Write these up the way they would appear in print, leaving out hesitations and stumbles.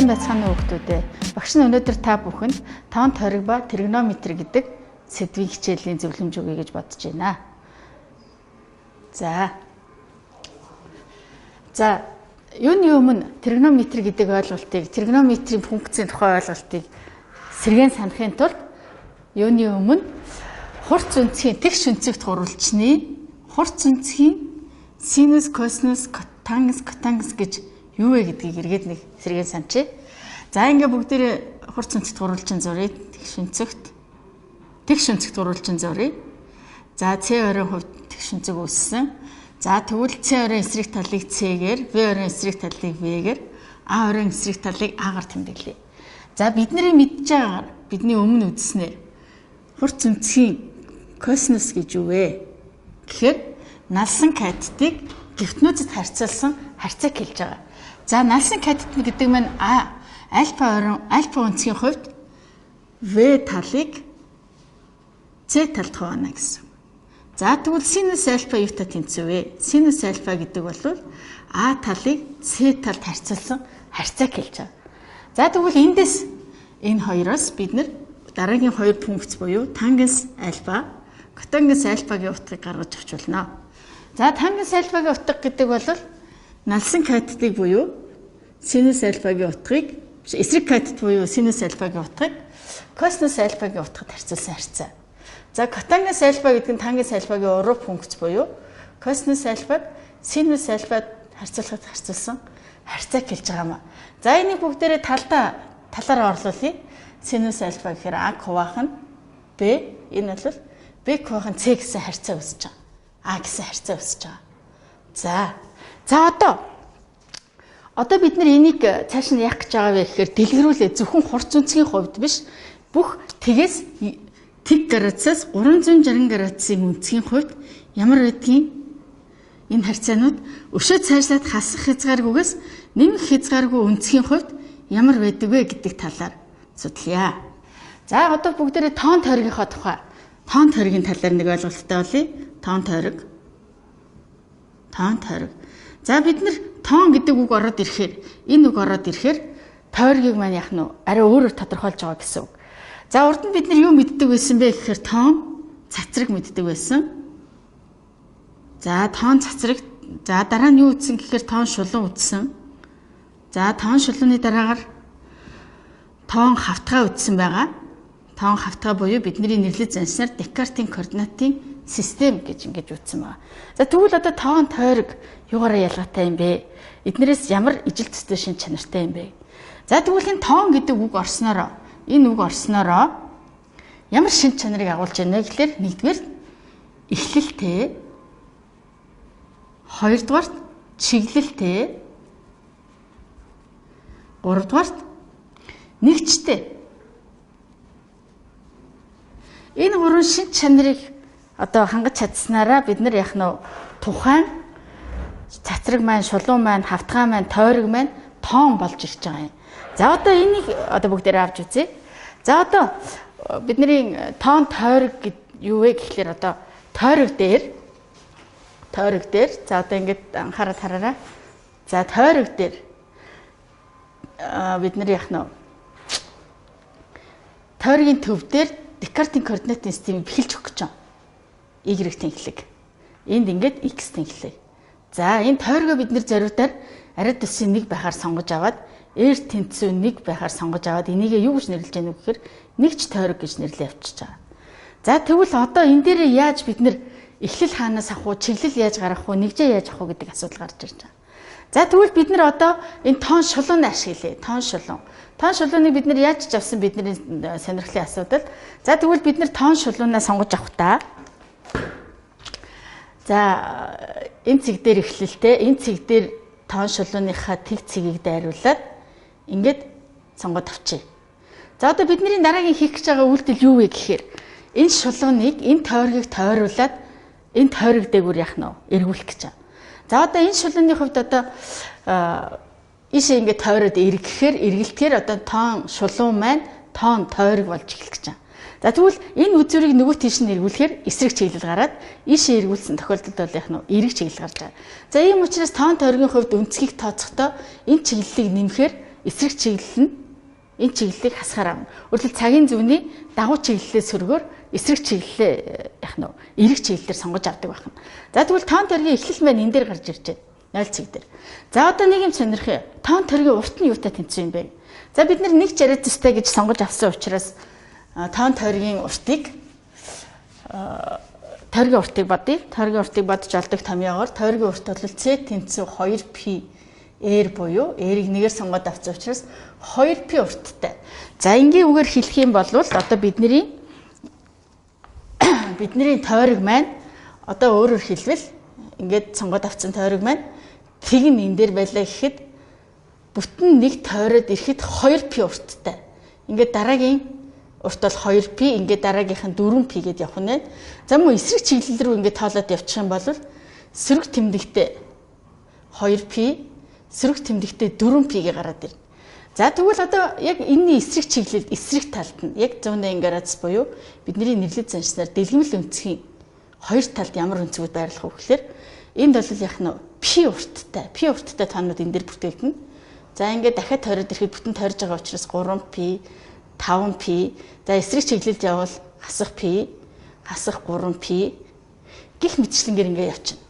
Сайн байцгаана уу хүүхдүүдээ. Багш нь өнөөдөр та бүхэнд тоон тойрог ба тригонометри гэдэг сэдвийн хичээлийн зөвлөмж өгье гэж бодож байна. За. Юуны өмнө тригонометри гэдэг ойлголтыг, тригонометрийн функцийн тухай ойлголтыг сэргээн санахын тулд юуны өмнө хурц үнцгийн тэгш үнцэгт гурвалжны хурц үнцгийн синус, косинус, тангенс гэж юу вэ гэдгийг эргээд нэг сэргээн санчээ. За ингээ бүгдээрээ хурц үнцэгт гурвалжин зуръя. Тэгш үнцэгт гурвалжин зуръя. За C20-ын хувьд тэгш үнцэг үүссэн. За тэгвэл C20-ын эсрэг талыг C-гээр, V20-ын эсрэг талыг V-гээр, A20-ын эсрэг талыг A-гаар тэмдэглэе. За бидний мэдж байгаагаар бидний өмнө үзснээр хурц үнцгийн косинус гэж юу вэ? Гэхээр налсан катетыг гифтнүүдэд харьцуулсан харьцааг хэлж байгаа. За налсан катет гэдэг маань альфа үнцгийн хувьд V талыг C талд хуваана гэсэн. За тэгвэл синус альфа юутай тэнцвэ вэ? Синус альфа гэдэг бол А талыг C талд харьцуулсан харьцааг хэлж байгаа. За тэгвэл эндээс энэ хоёроос бид нар дараагийн хоёр функц буюу тангенс альфа, котангенс альфагийн утгыг гаргаж авч болно. За тангенс альфагийн утга гэдэг бол налсан катетыг буюу синус альфагийн утгыг, эсрэг катет буюу синус альфагийн утгыг косинус альфагийн утгад харьцуулсан харьцаа. За котангенс альфа гэдэг нь тангенс альфагийн уруу функц буюу косинус альфаг синус альфад харьцуулахад харьцуулсан харьцааг хэлж байгаа юм. За энийг бүгдээрээ талаар орлуулъя. Синус альфа гэхээр А куваах нь B, энэ бол B куваах нь C гэсэн харьцаа үүсэж байгаа. А гэсэн харьцаа үүсэж байгаа. За одоо бид нар энийг цааш нь яах гэж байгаа вэ гэхээр дэлгэрүүлээ зөвхөн хурц үнцгийн хувьд биш бүх тэгээс тэг градусаас 360 градусын үнцгийн хувьд ямар байдгийг энэ харьцаанууд өшөө цаашлаад хасах хязгааргүйгээс нэмэх хязгааргүй үнцгийн хувьд ямар байдаг вэ гэдэг талаар судлая. За одоо бүгдээрээ тоон тойрогийнхоо тухай тоон тойргийн талаар нэг ойлголттой болъё. Тоон тойрог. За бид нар тоон гэдэг үг ороод ирэхээр энэ үг ороод ирэхээр тойргийг маань яах нь арай өөрөөр тодорхойлж байгаа гэсэн үг. За урд нь бид нар юу мэддэг байсан бэ гэхээр тоон цацраг мэддэг байсан. За тоон цацраг. За дараа нь юу үтсэн гэхээр тоон шулуун үтсэн. За тоон шулууны дараагаар тоон хавтгай үтсэн байгаа. Тоон хавтгай буюу бидний нэрлэж занснаар Декартийн координатын систем гэж ингэж үтсэн байгаа. За тэгвэл одоо тоон тойрог юугаараа ялгаатай юм бэ? Эднэрээс ямар ижил төстэй шин чанартай юм бэ? За тэгвэл энэ тоон гэдэг үг орсноороо ямар шин чанарыг агуулж байна вэ гэхээр нэгдүгээр эхлэлтэй, хоёрдугаар чиглэлтэй, гуравдугаар нэгжтэй. Энэ гурван шин чанарыг одоо хангаж чадсанараа бид нар яах нь тухайн цацраг маань, шулуун маань, хавтгай маань, тойрог маань тоон болж ирж байгаа юм. За одоо энийг бүгдээрээ авч үзье. За одоо бидний тоон тойрог юу вэ гэхлээр одоо тойрог дээр за одоо ингэж анхаарал хараарай. За тойрог дээр бид нар яах нь тойргийн төв дээр Декартийн координатын системийг бэхэлж өгөх гэж байна. Y тэнхлэг. Энд ингээд x тэнхлэг. За энэ тойргоо бид нэр зориудаар ариад төсийн 1 байхаар сонгож аваад R тэнцүү 1 байхаар сонгож аваад энийг юу гэж нэрлэж яах вэ гэхээр нэгж тойрог гэж нэрлээ авчиж байгаа. За тэгвэл одоо энэ дээр яаж бид нэр эхлэл хаанаас авах уу, чиглэл яаж гаргах уу, нэгжээ яаж авах уу гэдэг асуудал гарч ирж байгаа. За тэгвэл бид нар одоо энэ тоон шулуунд ашиглая. Тоон шулууныг бид нар яаж ч авсан бидний сонирхлын асуудал. За тэгвэл бид нар тоон шулуунаа сонгож авах та. За энэ цэг дээр эхлэлтэй, энэ цэг дээр тоон шулууныхаа тэг цэгийг дайруулад ингээд сонгоод авчия. За одоо бидний дараагийн хийх гэж байгаа үйлдэл юу вэ гэхээр энэ шулууныг энэ тойргийг тойруулад энэ тойрог дээгүүр яах нь эргүүлэх гэж байна. За одоо энэ шулууны хувьд одоо ийшээ ингээд тойроод эргэлтэхээр одоо тоон шулуун маань тоон тойрог болж эхлэх гэж байна. За тэгвэл энэ үзүүрийг нөгөө тийш нь эргүүлэхээр эсрэг чиглэл гараад ийшээ эргүүлсэн тохиолдолд бол яг нь эерэг чиглэл гарч байгаа. За ийм учраас тоон тойргийн хувьд өнцгийг тооцохдоо энэ чиглэлийг нэмэхээр эсрэг чиглэл нь энэ чиглэлийг хасгаар авна. Өөрөлд цагийн зүүнний дагуу чиглэлээ сөргөөр эсрэг чиглэлээ яах нь эерэг чиглэлээр сонгож авдаг байна. За тэгвэл тоон тойргийн эхлэл маань энэ дээр гарч ирж байна. 0 цэг дээр. За одоо нэг юм сонирхъя. Тоон тойргийн урт нь юутай тэнцсэн юм бэ? За бид нар нэг жаратстай гэж сонгож авсан учраас тоон тойргийн уртыг тойргийн уртыг бодъё. Тойргийн уртыг бодож олдог томьёогоор тойргийн урт бол C тэнцүү 2π R буюу R-ийг нэгээр сонгоод авсан учраас 2π урттай. За энгийн үгээр хэлэх юм бол одоо бидний тойрог маань одоо өөрөөр хэлбэл ингээд сонгоод авсан тойрог маань тэг нь энэ дээр байлаа гэхэд бүтэн нэг тойроод ирэхэд 2π урттай. Ингээд дараагийн урт бол 2π, ингээд дараагийнх нь 4π гэдээ явах нь. За мөн эсрэг чиглэл рүү ингээд тоолоод явчих юм бол сөрөг тэмдэгтээ 2π, сөрөг тэмдэгтээ 4π-ийг гараад ирнэ. За тэгвэл одоо яг энэний эсрэг чиглэлд эсрэг талд нь яг 180 градус буюу бидний нэрлэж заншсанаар дэлгэмэл өнцгийн хоёр талд ямар өнцгүүд байрлах вэ гэхээр энд бол яг нь π урттай тоонууд энэ дээр бүртгэгдэнэ. За ингээд дахиад тойроод ирэхэд бүтэн тойрж байгаа учраас 3π, 5π, за эсрэг чиглэлд явбал хасах π, хасах 3π гих мэтчлэнгээр ингээд явчихна.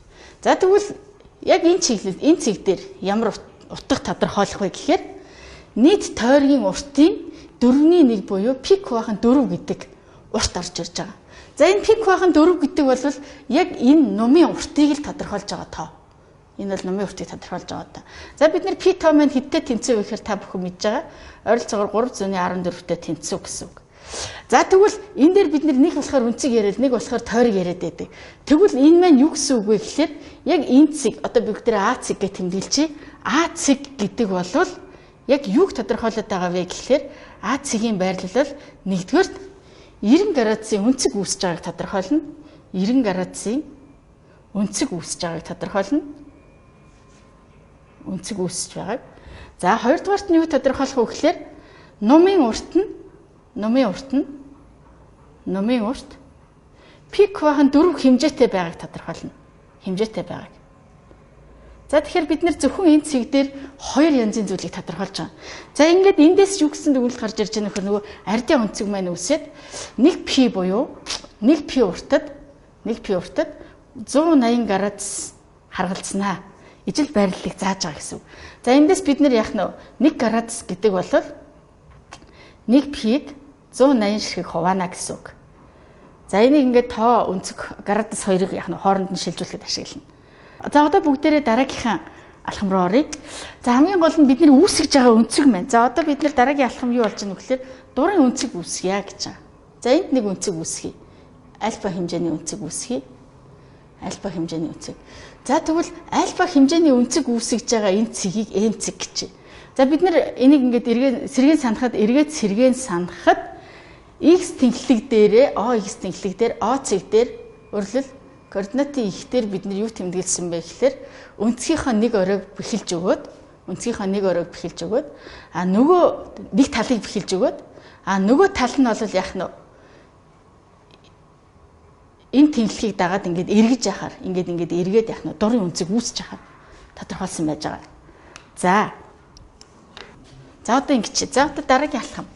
За тэгвэл яг энэ чиглэлд энэ цэг дээр ямар утга тодорхойлох вэ гэхээр нийт тойргийн уртын 4/1 буюу пик бахан 4 гэдэг урт орж ирж байгаа. За энэ пик бахан 4 гэдэг бол яг энэ нумын уртыг л тодорхойлж байгаа тоо. Энэ бол нумын уртыг тодорхойлж байгаа тоо. За бид нар пи тоо маань хэдтэй тэнцүү вэ гэхээр та бүхэн мэдж байгаа. Ойролцоогоор 314-тэй тэнцүү гэсэн үг. За тэгвэл энэ дээр бид нэг болохоор үнцэг яриад нэг болохоор тойрог яриад байдаг. Тэгвэл энэ маань юу гэсэн үг вэ гэхээр яг энэ цэг одоо бид нар А цэг гэж тэмдэглэжээ. А цэг гэдэг бол яг юуг тодорхойлоод байгаа вэ гэхээр А цэгийн байрлал бол нэгдүгээрт 90 градусын үнцэг үүсэж байгааг тодорхойлно. 90 градусын үнцэг үүсэж байгааг тодорхойлно. Үнцэг үүсэж байгааг. За хоёрдугаарт нь юу тодорхойлох вэ гэхээр нумын урт пик бахан 4 хэмжээтэй байгааг тодорхойлно. Хэмжээтэй байгааг. За тэгэхээр бид нэр зөвхөн энэ цэг дээр хоёр янзын зүйлийг тодорхойлж байгаа. За ингээд эндээс юу гэсэн дүгнэлт гарч ирж байгаа нөхөр нөгөө ардын өнцөг маань үсээд 1π буюу 1π уртад 180 градус харгалцснаа. Ижил байрлалыг зааж байгаа гэсэн үг. За эндээс бид нэр яах нь 1 градус гэдэг бол 1π-г 180 ширхэг хуваана гэсэн үг. За энийг ингээд тоо өнцөг градус 2-ыг яах нь хооронд нь шилжүүлэхэд ашиглана. За одоо бүгдээрээ дараагийнхаа алхам руу оръё. За хамгийн гол нь бид нэр үүсгэж байгаа өнцөг маань. За одоо бид нэр дараагийн алхам юу болж байгаа вэ гэхээр дурын өнцөг үүсгье гэж байгаа. За энд нэг өнцөг үүсгэе. Альфа хэмжээний өнцөг үүсгэе. Альфа хэмжээний өнцөг. За тэгвэл альфа хэмжээний өнцөг үүсгэж байгаа энэ цэгийг m цэг гэж. За бид нэр энийг ингээд эргээд санахад x тэнхлэг дээрээ x тэнхлэг дээр o цэг дээр өөрөлдөл координатын их дээр бид нар юу тэмдэглэсэн бэ гэхээр өнцгийнхөө нэг оройг бэхэлж өгөөд а нөгөө нэг талыг бэхэлж өгөөд а нөгөө тал нь бол яах нь энэ тэнхлэгийг дагаад ингээд эргэж яхаар ингээд эргээд яах нь дурын өнцөг үүсэж яхаар тодорхойлсон байж байгаа. За одоо ингэж. За одоо дараагийн алхам.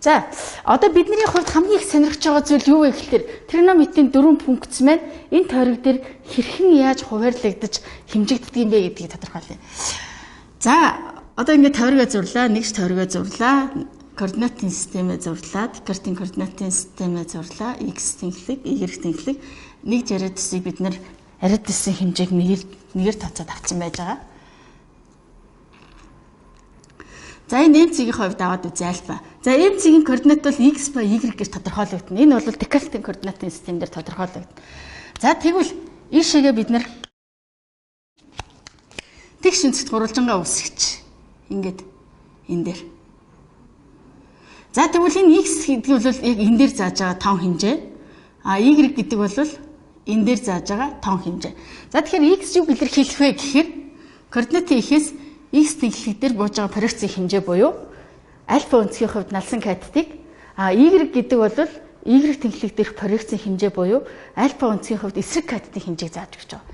За одоо бидний хувьд хамгийн их сонирхож байгаа зүйл юу вэ гэхээр тригонометрийн 4 функц маань энэ тойрог дээр хэрхэн яаж хуваарлагдаж хэмжигддэг юм бэ гэдгийг тодорхойлъё. За одоо ингээд тойрогоо зурлаа, нэгж тойрогоо зурлаа, координатын системээ зурлаа, Декартийн координатын системээ зурлаа, x тэнхлэг, y тэнхлэг, нэг радиусыг бид нэр радиусын хэмжээг нэгээр тооцоод авсан байж байгаа. За энэ цэгийн хувьд аваад үзье альфа. За m цэгийн координат бол x ба y гэж тодорхойлогдно. Энэ бол Декартийн координатын систем дээр тодорхойлогдно. За тэгвэл ийшээгээ бид нар тэгш өнцгт гурвалжингаа үүсгэж ингээд энэ дээр. За тэгвэл энэ x гэдэг бол яг энэ дээр зааж байгаа тоон хэмжээ. А y гэдэг бол энэ дээр зааж байгаа тоон хэмжээ. За тэгэхээр x юу илэрхийлэх вэ гэхээр координатын ихээс x тэнхлэг дээр бууж байгаа проекцийн хэмжээ буюу альфа өнцгийн хувьд налсан катетыг y гэдэг бол y тэнхлэг дээрх проекцийн хэмжээ буюу альфа өнцгийн хувьд эсрэг катетын хэмжээг зааж өгч байгаа.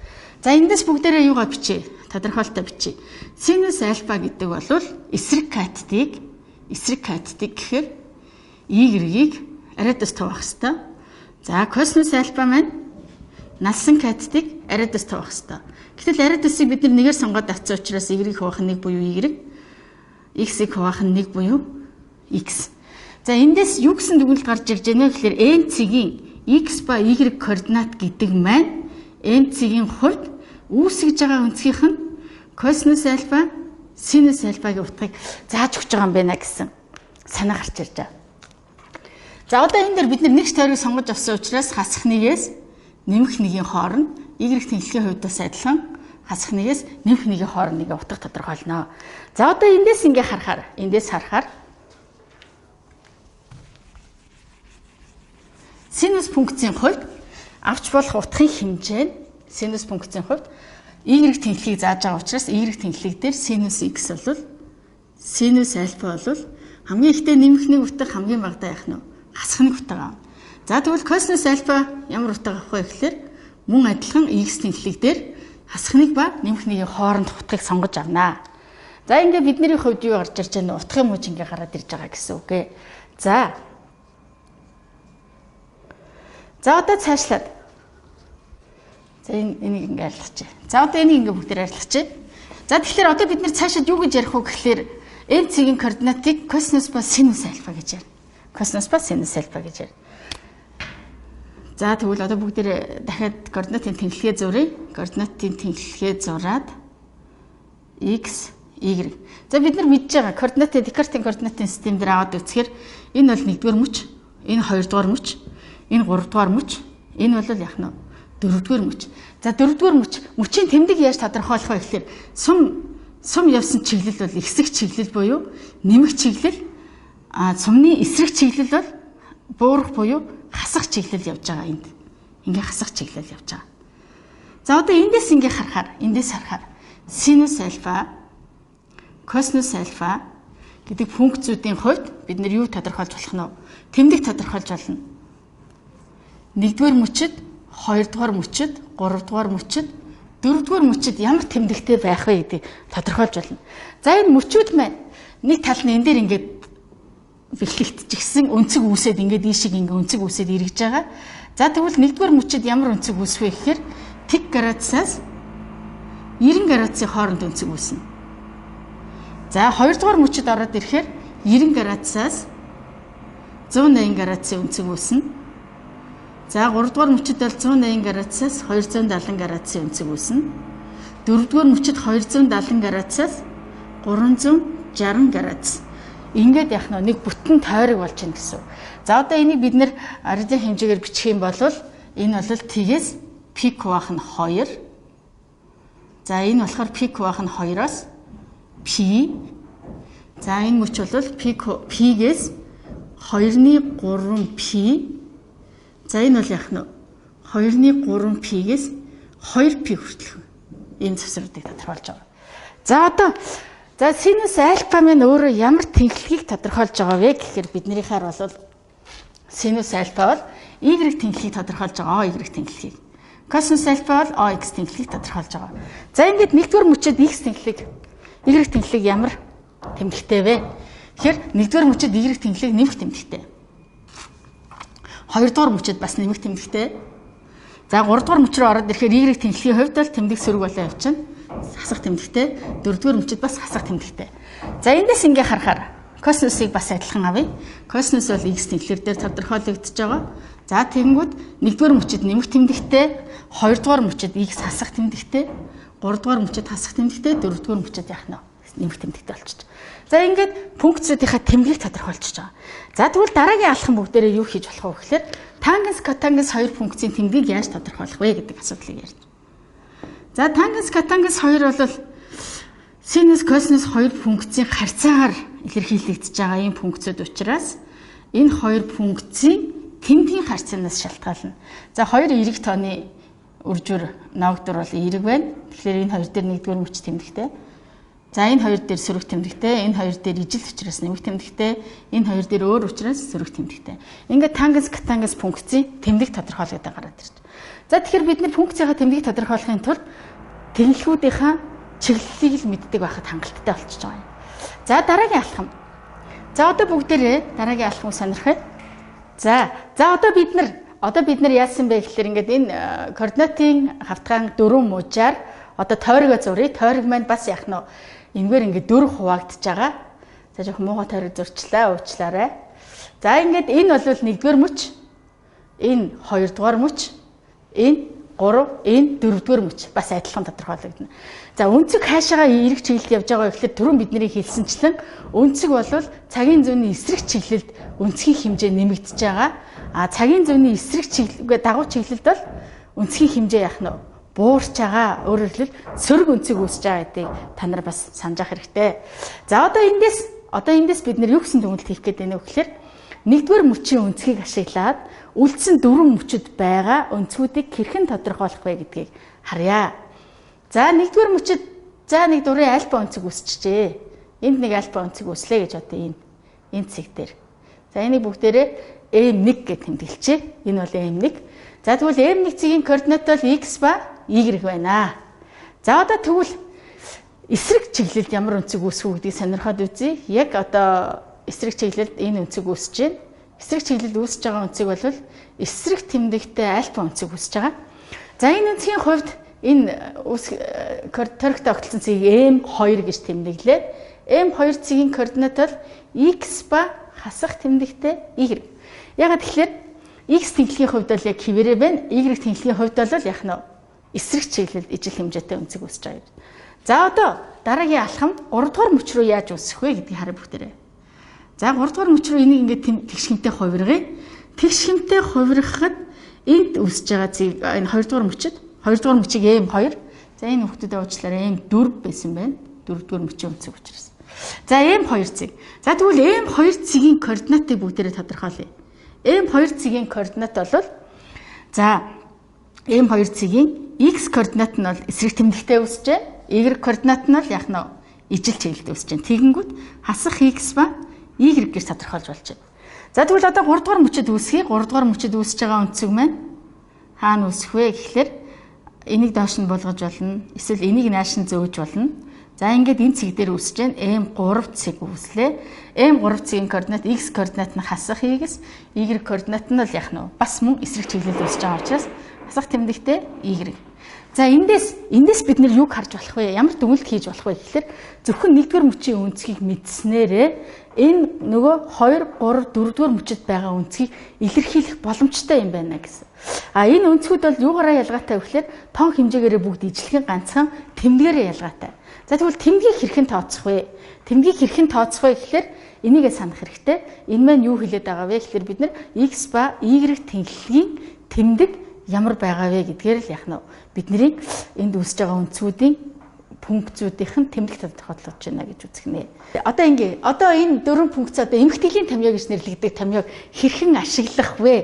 За эндээс бүгдээрээ юугаар бичье? Тодорхойлолтоо бичье. Синус альфа гэдэг бол эсрэг каттыг гэхээр y-ийг ариадас туваах хэвээр. За косинус альфа маань налсан каттыг ариадас туваах хэвээр. Гэтэл ариадасыг бид нэгээр сонгоод авсан учраас y-ийг хуваах нь 1 буюу y, x-ийг хуваах нь 1 буюу x. За эндээс юу гэсэн дүгнэлт гарч ирж байна вэ гэхээр n цэгийн x ба y координат гэдэг маань n цэгийн хувьд үүсгэж байгаа өнцгийнх нь косинус альфа, синус альфагийн утгыг зааж өгч байгаа юм байна гэсэн санаа гарч ирж байгаа. За одоо энэ дээр бид нэгж тойрог сонгож авсан учраас хасах нэгээс нэмэх нэгийн хооронд y тэнхлийн хувьд бас адилхан хасах нэгээс нэмэх нэгийн хоорондын утга тодорхойлно. За одоо эндээс харахаар синус функцийн хувьд авч болох утгын хэмжээ нь синус функцийн хувьд y тэнхлийг зааж байгаа учраас y тэнхлийг дээр синус x бол синус альфа бол хамгийн ихтэй нэмэх нэг утга хамгийн багадаа яах нь хасах нэг утга. За тэгвэл косинус альфа ямар утга авах вэ гэхээр мөн адилхан x тэнхлийг дээр хасах нэг ба нэмэх нэгийн хооронд утгыг сонгож авнаа. За ингээ бидний хувьд юу гарч ирж байна? Утгын мууж ингээ гараад ирж байгаа гэсэн үг ээ. За одоо цаашлаад. За энийг ингээ арилгачих. За одоо энийг ингээ бүгдээр арилгачих. За тэгэхээр одоо бид нэр цаашаад юу гэж ярих вэ гэхээр n цэгийн координатыг косинус ба синус альфа гэж ярина. Косинус ба синус альфа гэж ярина. За тэгвэл одоо бүгдээр дахиад координатын тэнхлэгээ зуръя. Координатын тэнхлэгээ зураад x, y. За бид нар мэдж байгаа координатын Декартийн координатын систем дээр аваад үзэхээр энэ бол 1-р мөч, энэ 2-р мөч, энэ 3-р мөч, энэ бол яах нь 4-р мөч. За 4-р мөчийн тэмдэг яаж тодорхойлох вэ гэхээр сум явсан чиглэл бол эсрэг чиглэл буюу нэмэх чиглэл, сумны эсрэг чиглэл бол буурах буюу хасах чиглэл явж байгаа энд. Ингээ хасах чиглэл явж байгаа. За одоо эндээс харахаар синус альфа, косинус альфа гэдэг функцүүдийн хувьд бид нэр юу тодорхойлж болох нь вэ? Тэмдэг тодорхойлж болно. 1-р мөчөд, 2-р мөчөд, 3-р мөчөд, 4-р мөчөд ямар тэмдэгтэй байх вэ гэдгийг тодорхойлж болно. За энэ мөчүүд маань нэг тал нь энэ дээр ингээд бэлтгэгдчихсэн өнцөг үүсээд ингээд ийшиг ингээд өнцөг үүсээд эргэж байгаа. За тэгвэл 1-р мөчөд ямар өнцөг үүсвэ гэхээр тэг градусаас 90 градусын хооронд өнцөг үүснэ. За 2-р мөчөд ороод ирэхээр 90 градусаас 180 градусын өнцөг үүснэ. За 3-р мөчөд бол 180 градусаас 270 градусын өнцөг үүснэ. 4-р мөчөд 270 градусаас 360 градус. Ингээд яах нь нэг бүтэн тойрог болж байна гэсэн. За одоо энийг бид нэр ардын хэмжээгээр бичих юм бол энэ бол тгээс пик баах нь 2. За энэ болохоор пик баах нь 2-оос пи. За энэ мөч бол пигээс 2-ны 3 пи. За энэ бол яах нь 2-ны 3 пигээс 2 пи хүртэлх. Энэ завсруудыг тодорхойлж байгаа. За одоо синус альфа маань өөрөө ямар тэнхлэгийг тодорхойлж байгаа вэ гэхээр биднийхээр бол синус альфа бол y тэнхлэгийг тодорхойлж байгаа. y тэнхлэгийг. Косинус альфа бол x тэнхлэгийг тодорхойлж байгаа. За ингээд 1-р мөчөд x тэнхлэг y тэнхлэг ямар тэмдэгтэй вэ? Тэгэхээр 1-р мөчөд y тэнхлэг нэмэх тэмдэгтэй. 2-р мөчөд бас нэмэх тэмдэгтэй. За 3-р мөч рүү ороод ирэхээр y тэнхлэгийн хувьд бол тэмдэг сөрөг болоо явчихна. Хасах тэмдэгтэй. 4-р мөчөд бас хасах тэмдэгтэй. За эндээс ингээ харахаар косинусыг бас адилхан авъя. Косинус бол x тэнхлэр дээр тодорхойлогдож байгаа. За тэгэнгүүт 1-р мөчөд нэмэх тэмдэгтэй, 2-р мөчөд x хасах тэмдэгтэй, 3-р мөчөд хасах тэмдэгтэй, 4-р мөчөд яах нь нэмэх тэмдэгтэй болчих. За ингээд функцүүдийнхаа тэмдгийг тодорхойлж байгаа. За тэгвэл дараагийн алхам бүгдээрээ юу хийж болох вэ гэхээр тангенс, котангенс хоёр функцийн тэмдгийг яаж тодорхойлох вэ гэдэг асуудлыг ярьж. За тангенс, котангенс хоёр бол синус, косинус хоёр функцийн харьцаагаар илэрхийлэгдэж байгаа ийм функцүүд учраас энэ хоёр функцийн тэмдгийн харьцаанаас шалтгаална. За хоёр эерэг тооны үржүүр ноогдор бол эерэг байна. Тэгэхээр энэ хоёр дээр 1-р мөч тэмдэгтэй. За энэ хоёр дээр сөрөг тэмдэгтэй, энэ хоёр дээр ижил учраас нэмэх тэмдэгтэй, энэ хоёр дээр өөр учраас сөрөг тэмдэгтэй. Ингээд тангенс, котангенс функцийн тэмдэг тодорхойлогдоод гараад ирж. За тэгэхээр бид нэр функцийнхаа тэмдгийг тодорхойлохын тулд тэнэлгүүдийнхаа чиглэлийг л мэддэг байхад хангалттай болчихж байгаа юм. За дараагийн алхам. За одоо бүгдээрээ дараагийн алхмыг сонирхъя. За одоо бид нар яасан бэ гэхээр ингээд энэ координатын хавтгаан дөрвөн мужаар одоо тойрогоо зуръя. Тойрог маань бас яах нь энэгээр ингээд дөрв хуваагдж байгаа. За жоохон муухай тойрог зурчлаа, уучлаарай. За ингээд энэ бол нэгдүгээр мөч, энэ хоёрдугаар мөч, энэ 3, энэ 4-р мөч бас адилхан тодорхойлогдно. За өнцөг хаашаага эрэг чиглэлд явж байгаа вэ гэхээр түрүүн бидний хэлсэнчлэн өнцөг бол цагийн зүүнний эсрэг чиглэлд өнцгийн хэмжээ нэмэгдэж байгаа. А цагийн зүүнний эсрэг чиглэлгээ дагуу чиглэлд бол өнцгийн хэмжээ яах нь буурч байгаа. Өөрөөр хэлбэл сөрөг өнцөг үүсэж байгаа гэдгийг та нар бас санаж ах хэрэгтэй. За одоо эндээс бид нар юу гэсэн дүгнэлт хийх гээд байна вэ гэхээр нэгдүгээр мөчийн өнцгийг ашиглаад үлдсэн дөрвөн мөчөд байгаа өнцгүүдийг хэрхэн тодорхойлох вэ гэдгийг харъя. За нэгдүгээр мөчөд нэг дурын альфа өнцөг үүсчихжээ. Энд нэг альфа өнцөг үүслээ гэж одоо энэ цэг дээр. За энийг бүгдээрээ M1 гэж тэмдэглэжээ. Энэ бол M1. За тэгвэл M1 цэгийн координат бол x ба y байна. За одоо тэгвэл эсрэг чиглэлд ямар өнцөг үүсэх вэ гэдгийг сонирхоод үзье. Яг одоо эсрэг чиглэлд энэ өнцөг үүсэж байна. Эсрэг чиглэлд үүсэж байгаа өнцөг бол эсрэг тэмдэгтэй альфа өнцөг үүсэж байгаа. За энэ өнцгийн хувьд энэ тойрогтой огтлон цэгийг M2 гэж тэмдэглээд M2 цэгийн координат бол x ба хасах тэмдэгтэй y. Ягаад тэгэхээр x тэнхлэгийн хувьд бол яг хэвээрээ байна. Y тэнхлэгийн хувьд бол яг нь эсрэг чиглэлд ижил хэмжээтэй өнцөг үүсэж байгаа юм. За одоо дараагийн алхам 3 дугаар мөч рүү яаж үүсэх вэ гэдгийг харъя бүгдээрээ. За 3 дугаар мөч рүү энийг ингээд тэгш хэмтэй хувиргая. Тэгш хэмтэй хувиргахад энд үүсэж байгаа зэг энэ 2 дугаар мөчийг M2. За энэ хүүхдүүдэд уучлаарай M4 байсан байна. 4 дугаар мөчийн өнцөг учраас. За M2 зэг. За тэгвэл M2 цэгийн координатыг бүгдээрээ тодорхойлъё. M2 цэгийн координат бол за M2 цэгийн x координат нь бол эсрэг тэмдэгтэй үүсэж байна. Y координат нь бол яг нь ижил чиглэлд үүсэж байна. Тэгэнгүүт хасах x ба y гэж тодорхойлж болж байна. За тэгвэл одоо 3 дугаар мөчөд үүсгэе. 3 дугаар мөчөд үүсэж байгаа өнцөг маань хаана үүсэх вэ гэхээр энийг доош нь болгож болно. Эсвэл энийг нааш нь зөөж болно. За ингээд энэ цэг дээр үүсэж байна. M3 цэг үүслээ. M3 цэгийн координат x координат нь хасах x, y координат нь бол яг нь бас мөн эсрэг чиглэлд үүсэж байгаа учраас хасах тэмдэгтэй y. За эндээс бид нэр юг харж болох вэ? Ямар дүгнэлт хийж болох вэ гэхээр зөвхөн 1-р мөчийн өнцгийг мэдснээрээ энэ нөгөө 2, 3, 4-р мөчөд байгаа өнцгийг илэрхийлэх боломжтой юм байна гэсэн. А энэ өнцгүүд бол юугаараа ялгаатай вэ гэхээр тон хэмжээгээрээ бүгд ижилхэн ганцхан тэмдгээрээ ялгаатай. За тэгвэл тэмдгийг хэрхэн тооцох вэ? Тэмдгийг хэрхэн тооцох вэ гэхээр энийгээ санах хэрэгтэй. Энэ маань юу хэлээд байгаа вэ гэхээр бид нар x ба y тэнхлэгийн тэмдэг ямар байгаа вэ гэдгээр л яг нь бидний энд үүсэж байгаа өнцгүүдийн функцүүдийнх нь тэмдэг тодорхойлож байна гэж үзэх нэ. Одоо энэ дөрвөн функц одоо эмхтгэлийн томьёо гэж нэрлэгдэх томьёог хэрхэн ашиглах вэ